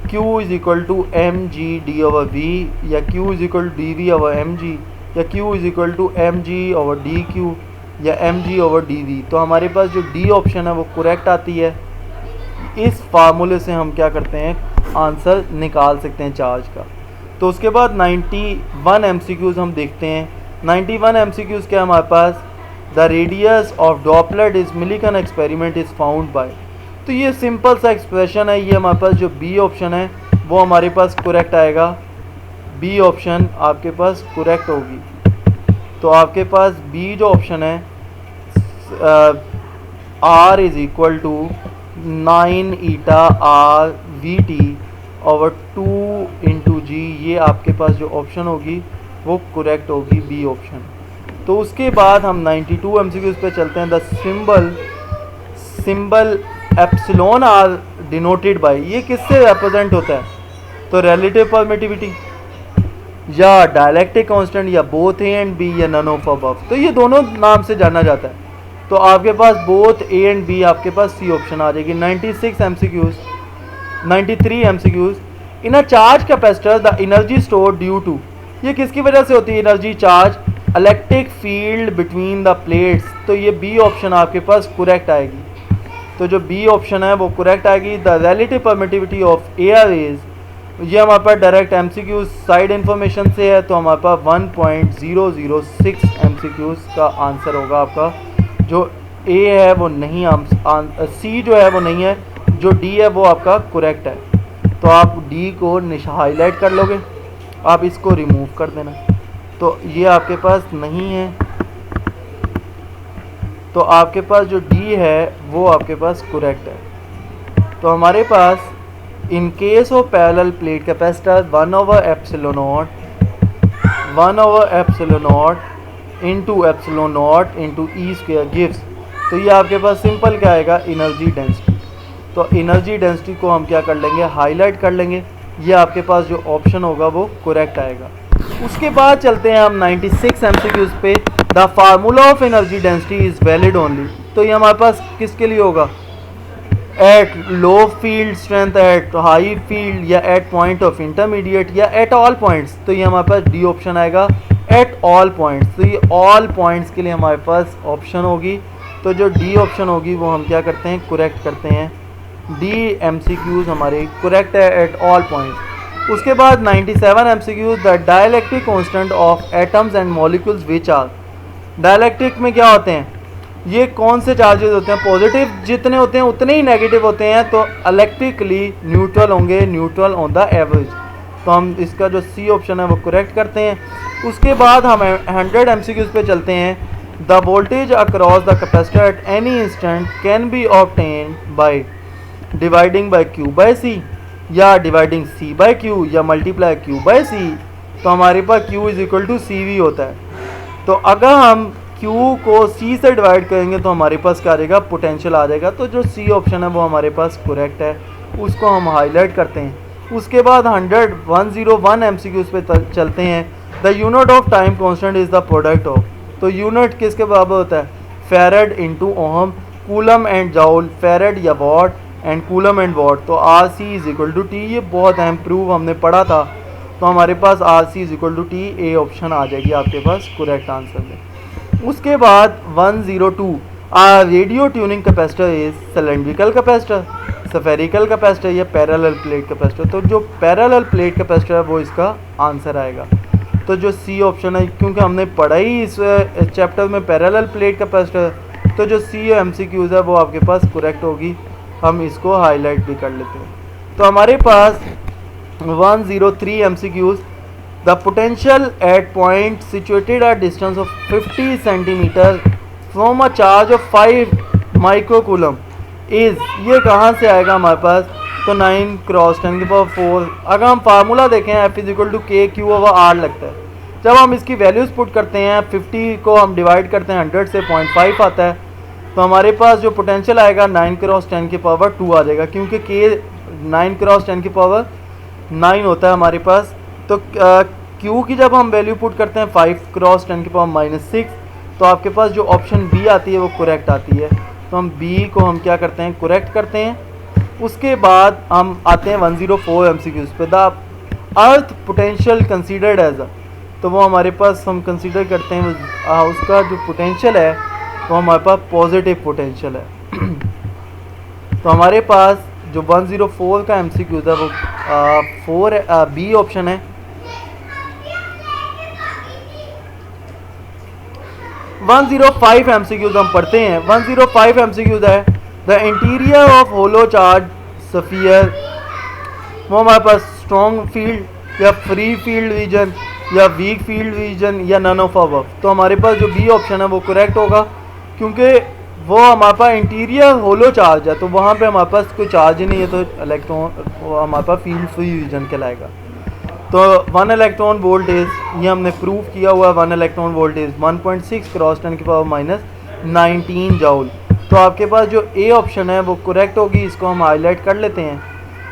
Q is equal to M G D over V, या Q is equal to D V over M G, या Q is equal to M G over D Q, या M G over D V. तो हमारे पास जो D option है वो correct आती है। इस फार्मूले से हम क्या करते हैं? आंसर निकाल सकते हैं चार्ज का। तो उसके बाद 91 एमसीक्यूज हम देखते हैं। 91 एमसीक्यूज क्या हमारे पास? The radius of droplet is Millikan experiment is found by. तो ये सिंपल सा एक्सप्रेशन है। ये हमारे पास जो बी ऑप्शन है वो हमारे पास करेक्ट आएगा। बी ऑप्शन आपके पास करेक्ट होगी। तो आपके पास बी जो ऑप्शन है R is equal to 9 eta R V T over 2 into G, ये आपके पास जो ऑप्शन होगी वो करेक्ट होगी, बी ऑप्शन। तो उसके बाद हम 92 एमसीक्यूज पे चलते हैं। The symbol epsilon are denoted by, ये किससे रिप्रेजेंट होता है? तो रिलेटिव परमिटिविटी या डायलेक्ट्रिक कांस्टेंट या बोथ ए एंड बी या नन ऑफ अबव। तो ये दोनों नाम से जाना जाता है। तो आपके पास बोथ ए एंड बी, आपके पास सी ऑप्शन आ जाएगी। 96 MCQs 93 MCQs in a charge capacitor the energy store due to, ये किसकी वजह से होती है energy? Charge electric field between the plates. तो ये बी ऑप्शन आपके पास करेक्ट आएगी। तो जो बी ऑप्शन है वो करेक्ट आएगी। The relative permittivity of air is ये हमारे पास डायरेक्ट एमसीक्यू साइड इन्फॉर्मेशन से है, तो हमारे पास 1.006 एमसीक्यूज का आंसर होगा आपका। जो ए है वो नहीं, सी जो है वो नहीं है, जो डी है वो आपका करेक्ट है। तो आप डी को हाईलाइट कर लोगे, आप इसको रिमूव कर देना, तो ये आपके पास नहीं है। तो आपके पास जो डी है वो आपके पास करेक्ट है। तो हमारे पास in case of parallel plate capacitor 1/ε0 into epsilon not into E square gives. तो ये आपके पास सिंपल क्या आएगा, एनर्जी डेंसिटी। तो एनर्जी डेंसिटी को हम क्या कर लेंगे, हाईलाइट कर लेंगे। ये आपके पास जो ऑप्शन होगा वो करेक्ट आएगा। उसके बाद चलते हैं हम 96 एमसीक्यूज पे। The formula of energy density is valid only. तो ये हमारे पास किसके लिए होगा, at low field strength, at high field, या एट पॉइंट ऑफ इंटरमीडिएट, या एट ऑल पॉइंट्स। तो ये हमारे पास डी ऑप्शन आएगा, एट ऑल पॉइंट्स। तो ये ऑल पॉइंट्स के लिए हमारे पास ऑप्शन होगी। तो जो डी ऑप्शन होगी वो हम क्या करते हैं, करेक्ट करते हैं। डी एमसीक्यूज हमारे करेक्ट है, एट ऑल पॉइंट्स। उसके बाद 97 MCQs, the dielectric constant of atoms and molecules which are. Dielectric में क्या होते हैं, ये कौन से चार्जेस होते हैं, पॉजिटिव जितने होते हैं उतने ही नेगेटिव होते हैं, तो इलेक्ट्रिकली न्यूट्रल होंगे, न्यूट्रल ऑन द एवरेज। तो हम इसका जो सी ऑप्शन है वो करेक्ट करते हैं। उसके बाद हम 100 एमसीक्यूज पे चलते हैं। The voltage across the capacitor at any instant can be obtain by dividing by Q by C, या डिवाइडिंग सी बाय क्यू, या मल्टीप्लाई क्यू बाय सी। तो हमारे पास Q is equal to C V होता है। तो अगर हम Q को C से डिवाइड करेंगे तो हमारे पास क्या आ जाएगा, पोटेंशियल आ जाएगा। तो जो C ऑप्शन है वो हमारे पास करेक्ट है, उसको हम हाईलाइट करते हैं। उसके बाद 101 एमसीक्यूज पे चलते हैं। The unit of time constant is the product of. तो यूनिट किसके बराबर होता है, farad into ohm, coulomb and joule, farad या watt and coulomb and watt. तो RC is equal to T, ये बहुत अहम प्रूफ हमने पढ़ा था। तो हमारे पास RC is equal to T, A option आ जाएगी आपके पास करेक्ट आंसर में। उसके बाद 102, radio tuning capacitor is cylindrical capacitor, spherical capacitor, या पैरेलल प्लेट कैपेसिटर। तो जो पैरेलल प्लेट कैपेसिटर है वो इसका आंसर आएगा। तो जो सी ऑप्शन है, क्योंकि हमने पढ़ा ही इस चैप्टर में पैरेलल प्लेट कैपेसिटर, तो जो सी एमसीक्यूज है वो आपके पास करेक्ट होगी। हम इसको हाईलाइट भी कर लेते हैं। तो हमारे पास 103 MCQs, the potential at point situated at distance of 50 centimetre from a charge of 5 microcoulomb is, ये कहाँ से आएगा हमारे पास, तो 9 क्रॉस 10⁴। अगर हम फार्मूला देखें, F is equal to K Q over are लगता है। जब हम इसकी वैल्यूज़ पुट करते हैं, 50 को हम डिवाइड करते हैं 100 से, 0.5 आता है। तो हमारे पास जो पोटेंशियल आएगा 9 क्रॉस 10⁻² आ जाएगा, क्योंकि के 9 क्रॉस 10⁻9 होता है हमारे पास। तो Q की जब हम वैल्यू पुट करते हैं 5 क्रॉस 10⁻⁻6, तो आपके पास जो ऑप्शन बी आती है वो करेक्ट आती है। तो हम बी को हम क्या करते हैं, करेक्ट करते हैं। उसके बाद हम आते हैं 104 एमसीक्यूज पे। The earth potential considered as a, तो वो हमारे पास हम कंसीडर करते हैं उसका जो पोटेंशियल है वो हमारे पास पॉजिटिव पोटेंशियल है। तो हमारे पास जो 104 का एमसीक्यूज है वो 4 बी ऑप्शन है। 105 एमसीक्यूज हम पढ़ते हैं। 105 एमसीक्यूज है, the interior of hollow charge sphere, वो हमारे पास स्ट्रॉन्ग फील्ड या फ्री फील्ड रीजन या वीक फील्ड रीजन या नन ऑफ अबव। तो हमारे पास जो बी ऑप्शन है वो करेक्ट होगा, क्योंकि वो हमारे पास इंटीरियर होलो चार्ज है, तो वहाँ पे हमारे पास कोई चार्ज ही नहीं है, तो इलेक्ट्रॉन वो हमारे पास फील्ड फ्री रीजन कहलाएगा। तो 1 इलेक्ट्रॉन वोल्ट इज, ये हमने प्रूव किया हुआ है, 1 electron volt is 1.6 cross 10⁻⁻19 joule. तो आपके पास जो ए ऑप्शन है वो करेक्ट होगी, इसको हम हाईलाइट कर लेते हैं।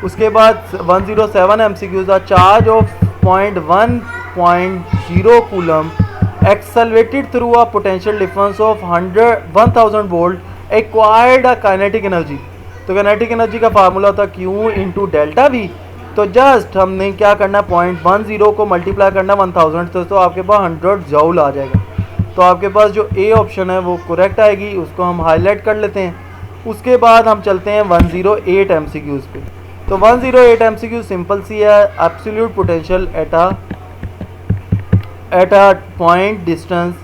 उसके बाद 107 MCQs, charge of 0.10 coulomb accelerated through a potential difference of 1000 volt acquired a kinetic energy. तो काइनेटिक एनर्जी का फार्मूला था Q इंटू डेल्टा वी। तो जस्ट हमने क्या करना है, 0.10 को मल्टीप्लाई करना 1000 तो आपके पास 100 जूल आ जाएगा। तो आपके पास जो ए ऑप्शन है वो करेक्ट आएगी, उसको हम हाईलाइट कर लेते हैं। उसके बाद हम चलते हैं 108 एमसीक्यूज पे। तो 108 MCQ सिंपल सी है। Absolute potential at a point distance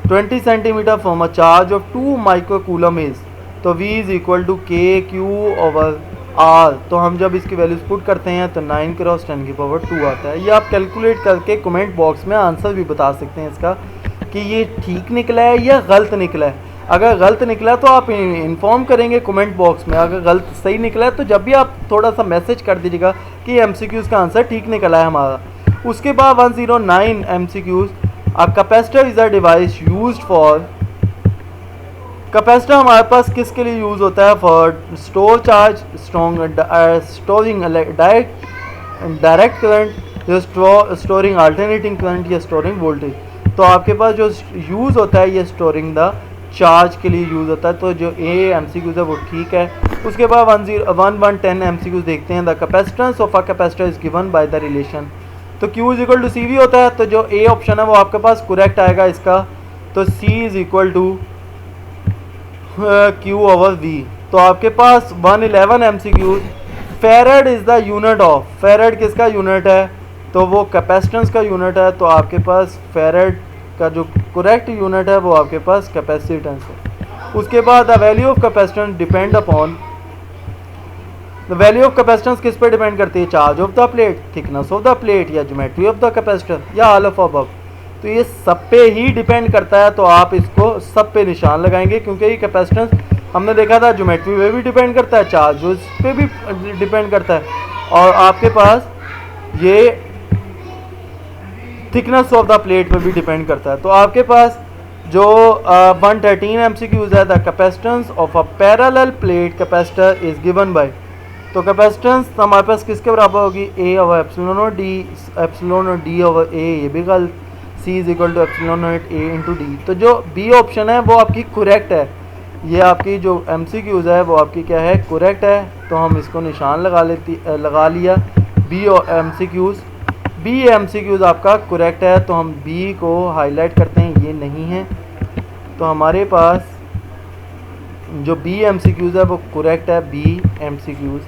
20 centimetre from a charge of 2 micro coulomb is, तो V is equal to K Q over are. तो हम जब इसकी वैल्यूज पुट करते हैं तो 9 क्रॉस 10 की पावर 2 आता है। ये आप कैलकुलेट करके कमेंट बॉक्स में आंसर भी बता सकते हैं इसका कि ये ठीक निकला है या गलत निकला है। अगर गलत निकला तो आप इन्फॉर्म करेंगे कमेंट बॉक्स में, अगर गलत सही निकला है तो जब भी आप थोड़ा सा मैसेज कर दीजिएगा कि MCQs का आंसर ठीक निकला है हमारा। उसके बाद 109 MCQs, a capacitor is a device used for, capacitor हमारे पास किसके लिए यूज़ होता है? For store charge, storing direct current या स्टोरिंग अल्टरनेटिंग करंट या स्टोरिंग वोल्टेज। तो आपके पास जो यूज़ होता है ये स्टोरिंग द चार्ज के लिए यूज़ होता है। तो जो ए MCQs है वो ठीक है। उसके बाद 110 MCQs देखते हैं। The capacitance of a capacitor is given by the relation, तो Q is equal to CV होता है। तो जो ए ऑप्शन है वो आपके पास करेक्ट आएगा इसका। तो C is equal to Q over V। तो आपके पास 111 MCQs, farad is the unit of, farad किसका यूनिट है? तो वो कैपेसिटेंस का यूनिट है। तो आपके पास फेरेड का जो करेक्ट यूनिट है वो आपके पास कैपेसिटेंस है। उसके बाद the value of capacitance depend upon, the value of capacitance किस पे डिपेंड करती है? Charge of the plate, thickness of the plate, या ज्योमेट्री ऑफ द कैपेसिटर, या ऑल ऑफ अबव। तो ये सब पे ही डिपेंड करता है। तो आप इसको सब पे निशान लगाएंगे क्योंकि ये कैपेसिटेंस हमने देखा था ज्योमेट्री पे भी डिपेंड करता है, चार्ज उस पे भी डिपेंड करता है, और आपके पास ये थिकनेस ऑफ द प्लेट पे भी डिपेंड करता है। तो आपके पास जो 113 MCQs है, the capacitance of a parallel plate capacitor is given by, तो कैपेसिटेंस हमारे पास किसके बराबर होगी? A ओवर एप्सिलॉन और D, एप्सिलॉन और D ओवर A, ये भी गलत। C is equal to epsilon और A इंटू D। तो जो B ऑप्शन है वो आपकी करेक्ट है। ये आपकी जो MCQs है वो आपकी क्या है? करेक्ट है। तो हम इसको निशान लगा लिया B MCQs आपका करेक्ट है। तो हम B को हाईलाइट करते हैं, ये नहीं है। तो हमारे पास जो B MCQs है वो करेक्ट है, B MCQs।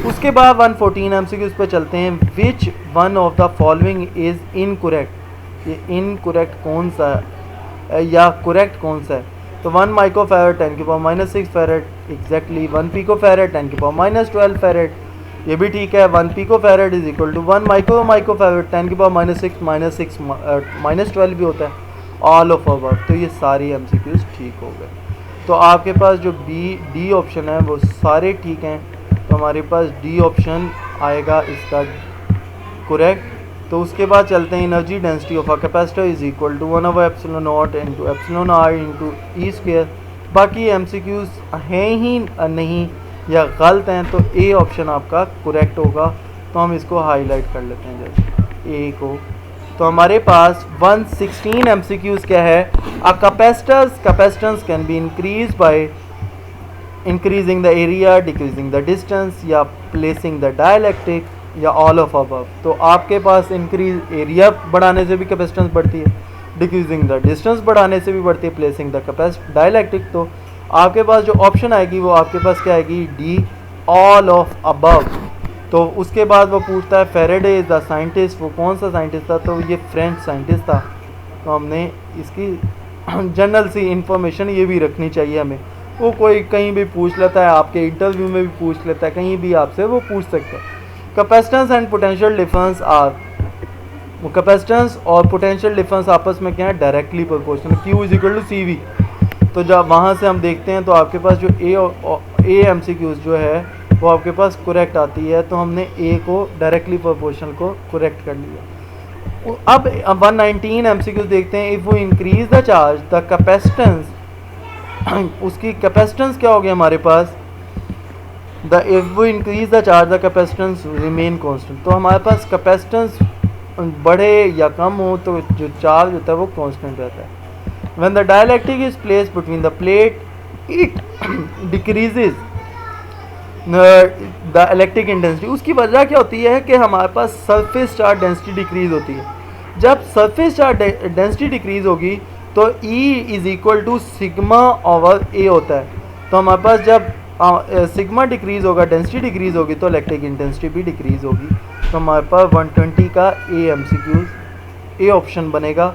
उसके बाद 114 MCQs पे चलते हैं। Which one of the following is incorrect, ये इनकरेक्ट कौन सा है या करेक्ट कौन सा है? तो 1 माइक्रो फैरेड 10 की power -6 farad exactly, 1 pico farad 10 की पावर -12 फैरेड, ये भी ठीक है। 1 pico farad is equal to 1 micro farad 10 की पावर -12 भी होता है, ऑल ऑफ अबव। तो ये सारी MCQs ठीक हो गए। तो आपके पास जो D ऑप्शन है वो सारे ठीक हैं। तो हमारे पास D ऑप्शन आएगा इसका करेक्ट। तो उसके बाद चलते हैं। Energy density of a capacitor is equal to 1 over epsilon not into epsilon r into E square. बाकी MCQs हैं ही नहीं या गलत हैं, तो A ऑप्शन आपका करेक्ट होगा। तो हम इसको हाईलाइट कर लेते हैं जैसे A को। तो हमारे पास 116 MCQs क्या है? A capacitance can be increase by increasing the area, decreasing the distance, या प्लेसिंग द डायलैक्ट्रिक, या ऑल ऑफ अबव। तो आपके पास इंक्रीज एरिया बढ़ाने से भी कैपेसिटेंस बढ़ती है, डिक्रीजिंग द डिस्टेंस बढ़ाने से भी बढ़ती है, प्लेसिंग द डायलैक्ट्रिक। तो आपके पास जो ऑप्शन आएगी वो आपके पास क्या आएगी? D, all of above. तो उसके बाद वो पूछता है फेरेडे इज द साइंटिस्ट, वो कौन सा साइंटिस्ट था? तो ये फ्रेंच साइंटिस्ट था। तो हमने इसकी जनरल सी इंफॉर्मेशन ये भी रखनी चाहिए हमें। वो कोई कहीं भी पूछ लेता है, आपके इंटरव्यू में भी पूछ लेता है, कहीं भी आपसे वो पूछ सकता है। Capacitance and potential difference are, वो कैपेसिटेंस और पोटेंशियल डिफरेंस आपस में क्या है? Directly proportional. Q is equal to CV। तो जब वहाँ से हम देखते हैं तो आपके पास जो A MCQs जो है वो आपके पास करेक्ट आती है। तो हमने A को डायरेक्टली प्रोपोर्शनल को करेक्ट कर लिया। अब 119 MCQs देखते हैं। इफ़ वो increase the charge the capacitance, उसकी कैपेसिटेंस क्या होगी हमारे पास? इफ़ वो increase the charge the capacitance remain constant. तो हमारे पास कैपेसिटेंस बढ़े या कम हो तो जो चार्ज होता है वो कांस्टेंट रहता है। When the dielectric is placed between the plate, it decreases the electric intensity। उसकी वजह क्या होती है कि हमारे पास सरफेस चार्ज डेंसिटी डिक्रीज होती है। जब सरफेस चार्ज डेंसिटी डिक्रीज होगी तो E is equal to sigma over A होता है। तो हमारे पास जब सिग्मा डिक्रीज़ होगा, डेंसिटी डिक्रीज़ होगी तो इलेक्ट्रिक इंटेंसिटी भी डिक्रीज़ होगी। तो हमारे पास 120 का ए MCQs ए ऑप्शन बनेगा।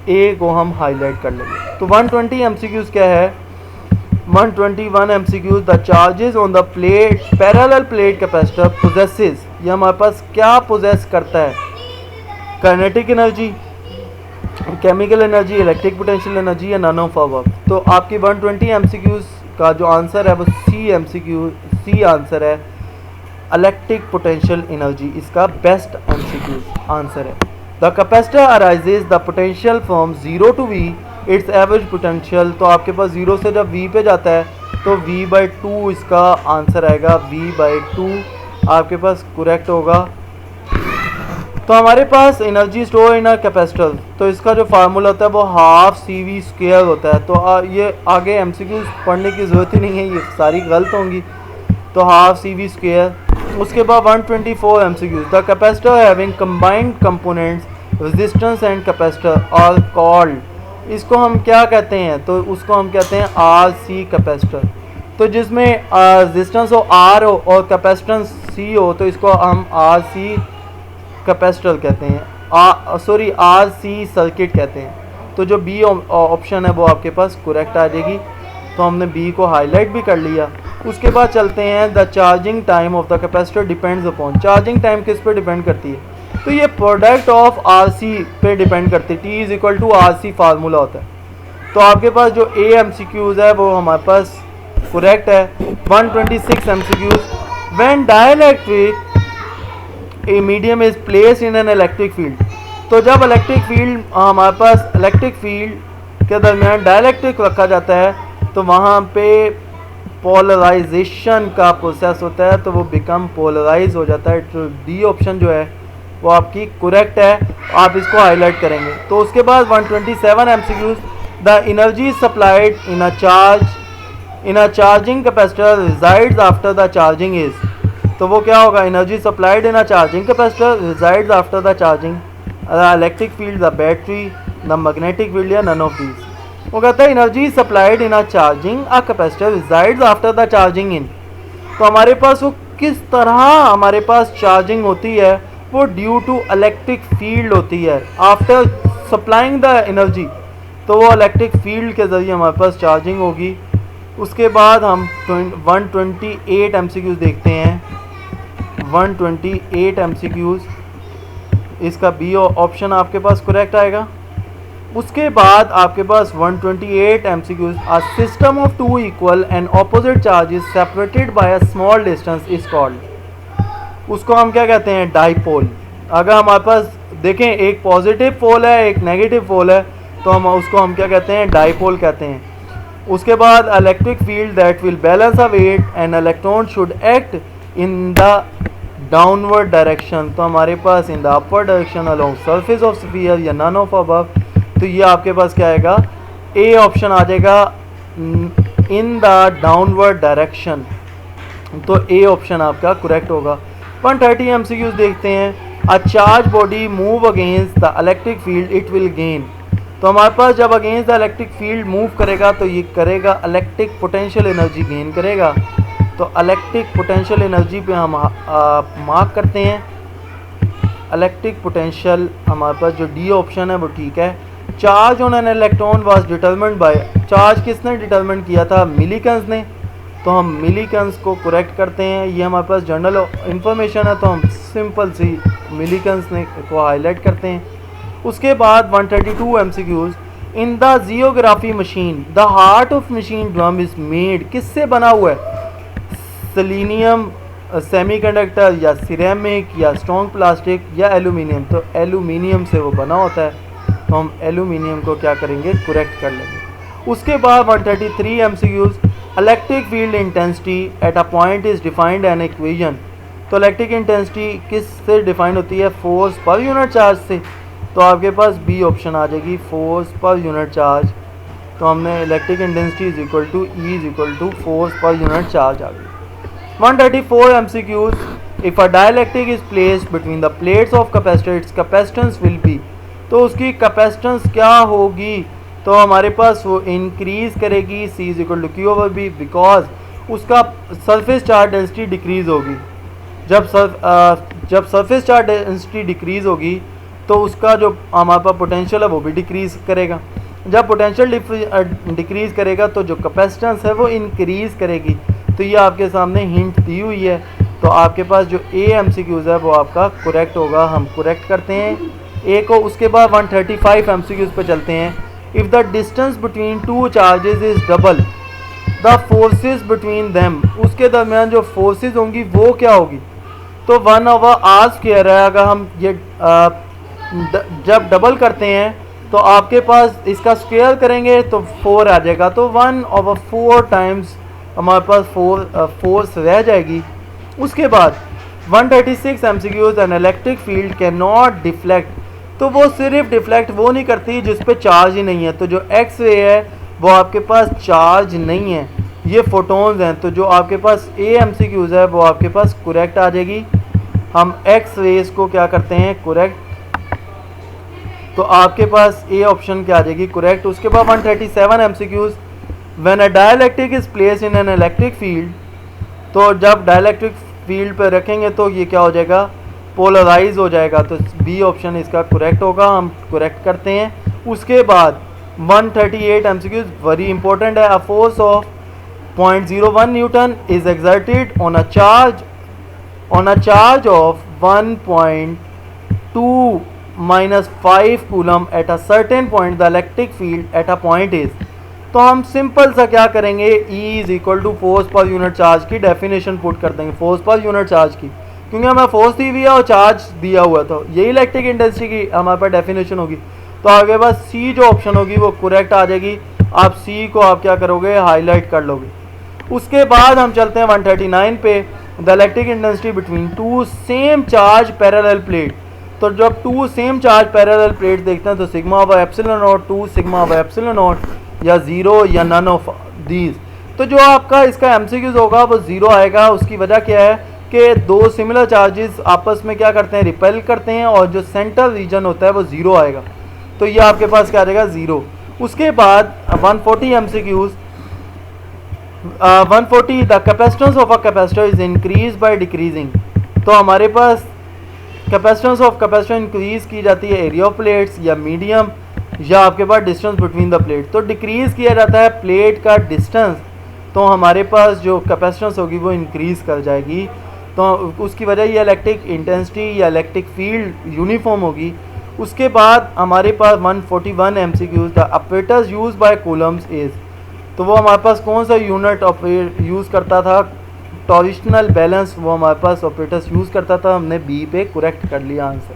ए को हम हाईलाइट कर लेंगे। तो 120 MCQs क्या है? 121 MCQs, the charges on the plate parallel plate capacitor possesses, ये हमारे पास क्या पोजेस करता है? Kinetic energy, chemical energy, electric potential energy या नन ऑफ अबव। तो आपकी 120 MCQs का जो आंसर है वो सी आंसर है, इलेक्ट्रिक पोटेंशियल एनर्जी इसका बेस्ट MCQ आंसर है। The capacitor arises the potential from 0 to V it's average potential. तो आपके पास 0 से जब V पे जाता है तो V/2 इसका आंसर आएगा, V/2 आपके पास करेक्ट होगा। तो हमारे पास energy store in a capacitor, तो इसका जो फार्मूला होता है वो हाफ CV² होता है। तो ये आगे MCQ पढ़ने की ज़रूरत ही नहीं है, ये सारी गलत होंगी। तो हाफ CV²। उसके बाद 124 MCQ, the capacitor having combined components resistance and capacitor are called, इसको हम क्या कहते हैं? तो उसको हम कहते हैं RC कैपेसिटर। तो जिसमें रेजिस्टेंस हो R हो और कैपेसिटेंस C हो तो इसको हम RC कैपेसिटर कहते हैं, RC सर्किट कहते हैं। तो जो बी ऑप्शन है वो आपके पास करेक्ट आ जाएगी। तो हमने बी को हाईलाइट भी कर लिया। उसके बाद चलते हैं, the charging time of the capacitor depends upon, charging time किस पे डिपेंड करती है? तो ये प्रोडक्ट ऑफ RC पे डिपेंड करती है, T=RC फार्मूला होता है। तो आपके पास जो ए MCQs है वो हमारे पास करेक्ट है। 126 MCQs, when dielectric a medium is place in an electric field, तो जब इलेक्ट्रिक फील्ड हमारे पास इलेक्ट्रिक फील्ड के दरमियान डाइलेक्ट्रिक रखा जाता है तो वहाँ पे पोलराइजेशन का प्रोसेस होता है, तो वो बिकम पोलराइज हो जाता है। तो डी ऑप्शन जो है वो आपकी करेक्ट है, आप इसको हाईलाइट करेंगे। तो उसके बाद 127 MCQs, the energy supplied in a charging capacitor resides after the charging is, तो वो क्या होगा? Energy supplied in a charging capacitor resides after the charging, electric field, the battery, the magnetic field या none of these. वो कहता है energy supplied in a charging a capacitor resides after the charging in. तो हमारे पास वो किस तरह हमारे पास चार्जिंग होती है? वो ड्यू टू इलेक्ट्रिक फील्ड होती है आफ्टर सप्लाइंग द एनर्जी, तो वो इलेक्ट्रिक फील्ड के ज़रिए हमारे पास चार्जिंग होगी। उसके बाद हम 128 MCQs देखते हैं। 128 MCQs, इसका बी ऑप्शन आपके पास करेक्ट आएगा। उसके बाद आपके पास 128 MCQs, a system of two equal and opposite charges separated by a small distance is called, उसको हम क्या कहते हैं? डाइपोल। अगर हमारे पास देखें एक पॉजिटिव पोल है एक नेगेटिव पोल है तो हम उसको हम क्या कहते हैं? डाइपोल कहते हैं। उसके बाद electric field that will balance a weight and electron should act in the downward direction, तो हमारे पास in the upward direction along surface of sphere या नन ऑफ अबव। तो ये आपके पास क्या आएगा? ए ऑप्शन आ जाएगा, इन द डाउनवर्ड डायरेक्शन। तो ए ऑप्शन आपका करेक्ट होगा। 130 MCQs देखते हैं, a charge body move against the electric field it will gain, तो हमारे पास जब against the electric field move करेगा तो ये करेगा इलेक्ट्रिक पोटेंशियल एनर्जी गेन करेगा। तो इलेक्ट्रिक पोटेंशियल एनर्जी पे हम मार्क करते हैं इलेक्ट्रिक पोटेंशियल, हमारे पास जो डी ऑप्शन है वो ठीक है। Charge on an electron was determined bye, charge किसने डिटरमिन किया था? मिलीकन्स ने। तो हम मिलीकन्स को करेक्ट करते हैं, ये हमारे पास जनरल इंफॉर्मेशन है तो हम सिंपल सी मिलीकन्स ने को हाईलाइट करते हैं। उसके बाद 132 MCQs, in the geography machine the heart of machine drum is made, किससे बना हुआ है? सेलेनियम सेमीकंडक्टर या सिरेमिक या स्ट्रॉन्ग प्लास्टिक या एल्यूमिनियम, तो एल्यूमिनियम से वो बना होता है तो हम एल्यूमिनियम को क्या करेंगे? करेक्ट कर लेंगे। उसके बाद 133 MCQs, electric field intensity at a point is defined an equation, तो इलेक्ट्रिक इंटेंसिटी किस से डिफाइंड होती है? फोर्स पर यूनिट चार्ज से। तो आपके पास बी ऑप्शन आ जाएगी, फोर्स पर यूनिट चार्ज। तो हमने electric intensity is equal to E is equal to force per unit charge आ गई। 134 MCQs, if a dielectric is placed between the plates of capacitor its capacitance will be, तो उसकी capacitance क्या होगी? तो हमारे पास वो इंक्रीज करेगी, C is equal to Q over B, because उसका सरफेस चार्ज डेंसिटी डिक्रीज़ होगी। जब सरफेस चार्ज डेंसिटी डिक्रीज़ होगी तो उसका जो हमारे पास पोटेंशियल है वो भी डिक्रीज़ करेगा। जब पोटेंशियल डिक्रीज़ करेगा तो जो कैपेसिटेंस है वो इंक्रीज़ करेगी। तो ये आपके सामने हिंट दी हुई है। तो आपके पास जो ए MCQs है वो आपका करेक्ट होगा। हम करेक्ट करते हैं ए को। उसके बाद 135 MCQs पे चलते हैं। If the distance between two charges is double the forces between them, उसके दरमियान जो फोर्सेस होंगी वो क्या होगी? तो 1/r² है। अगर हम ये जब डबल करते हैं तो आपके पास इसका स्क्वायर करेंगे तो 4 आ जाएगा। तो 1/4 टाइम्स हमारे पास फोर्स रह जाएगी। उसके बाद 136 MCQs N electric field can not deflect, तो वो सिर्फ डिफ्लेक्ट वो नहीं करती जिस पे चार्ज ही नहीं है। तो जो एक्स रे है वो आपके पास चार्ज नहीं है, ये फोटोन्स हैं। तो जो आपके पास ए MCQs है वो आपके पास करेक्ट आ जाएगी। हम एक्स रेज को क्या करते हैं करेक्ट, तो आपके पास ए ऑप्शन क्या आ जाएगी करेक्ट। उसके बाद 137 MCQs when a dielectric is place in an electric field, तो जब डाइलेक्ट्रिक फील्ड पे रखेंगे तो ये क्या हो जाएगा पोलराइज हो जाएगा। तो बी ऑप्शन इसका करेक्ट होगा। हम करेक्ट करते हैं। उसके बाद 138 MCQs वेरी इंपॉर्टेंट है। A force of 0.01 newton is exerted on a charge of 1.2 -5 coulomb at a certain point the electric field at a point is. तो हम सिंपल सा क्या करेंगे E is equal to force per unit charge की definition put कर देंगे, force per unit charge की, क्योंकि हमें फोर्स दी हुई है और चार्ज दिया हुआ है। तो यही इलेक्ट्रिक इंटेंसिटी की हमारे पास डेफिनेशन होगी। तो आगे बस सी जो ऑप्शन होगी वो करेक्ट आ जाएगी। आप सी को आप क्या करोगे हाईलाइट कर लोगे। उसके बाद हम चलते हैं 139 पे। The electric intensity between two same charge parallel plate, तो जब two same charge parallel plate देखते हैं तो sigma by epsilon not 2 sigma by epsilon not या 0 या नन ऑफ दीज। तो जो आपका इसका MCQs होगा वो 0 आएगा। उसकी वजह क्या है कि दो सिमिलर चार्जेस आपस में क्या करते हैं रिपेल करते हैं और जो सेंटर रीजन होता है वो 0 आएगा। तो ये आपके पास क्या आ जाएगा 0। उसके बाद 140 MCQs 140 the capacitance of a capacitor is increase by decreasing. तो हमारे पास कैपेसिटेंस ऑफ कैपेसिटर इंक्रीज की जाती है एरिया ऑफ प्लेट्स या मीडियम या आपके पास डिस्टेंस बिटवीन द प्लेट। तो डिक्रीज किया जाता है प्लेट का डिस्टेंस, तो हमारे पास जो कैपेसिटेंस होगी वो इंक्रीज कर जाएगी। तो उसकी वजह ये इलेक्ट्रिक इंटेंसिटी या इलेक्ट्रिक फील्ड यूनिफॉर्म होगी। उसके बाद हमारे पास 141 MCQs the operators use by Coulomb's is, तो वो हमारे पास कौन सा यूनिट यूज़ करता था टॉरिशनल बैलेंस, वो हमारे पास ऑपरेटर्स यूज़ करता था। हमने बी पे करेक्ट कर लिया आंसर।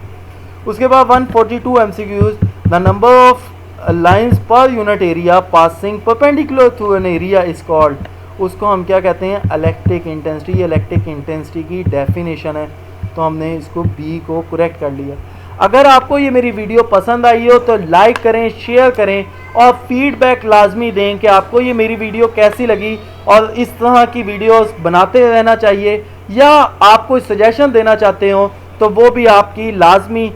उसके बाद 142 MCQs the number of lines पर unit area passing perpendicular through an area is called, उसको हम क्या कहते हैं इलेक्ट्रिक इंटेंसिटी। ये इलेक्ट्रिक इंटेंसिटी की डेफिनेशन है। तो हमने इसको बी को करेक्ट कर लिया। अगर आपको ये मेरी वीडियो पसंद आई हो तो लाइक करें, शेयर करें और फीडबैक लाजमी दें कि आपको ये मेरी वीडियो कैसी लगी और इस तरह की वीडियोस बनाते रहना चाहिए या आप कोई सजेशन देना चाहते हो तो वो भी आपकी लाजमी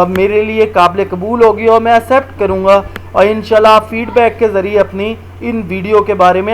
मेरे लिए काबिल कबूल होगी और मैं एक्सेप्ट करूँगा। और इंशाल्लाह फीडबैक के ज़रिए अपनी इन वीडियो के बारे में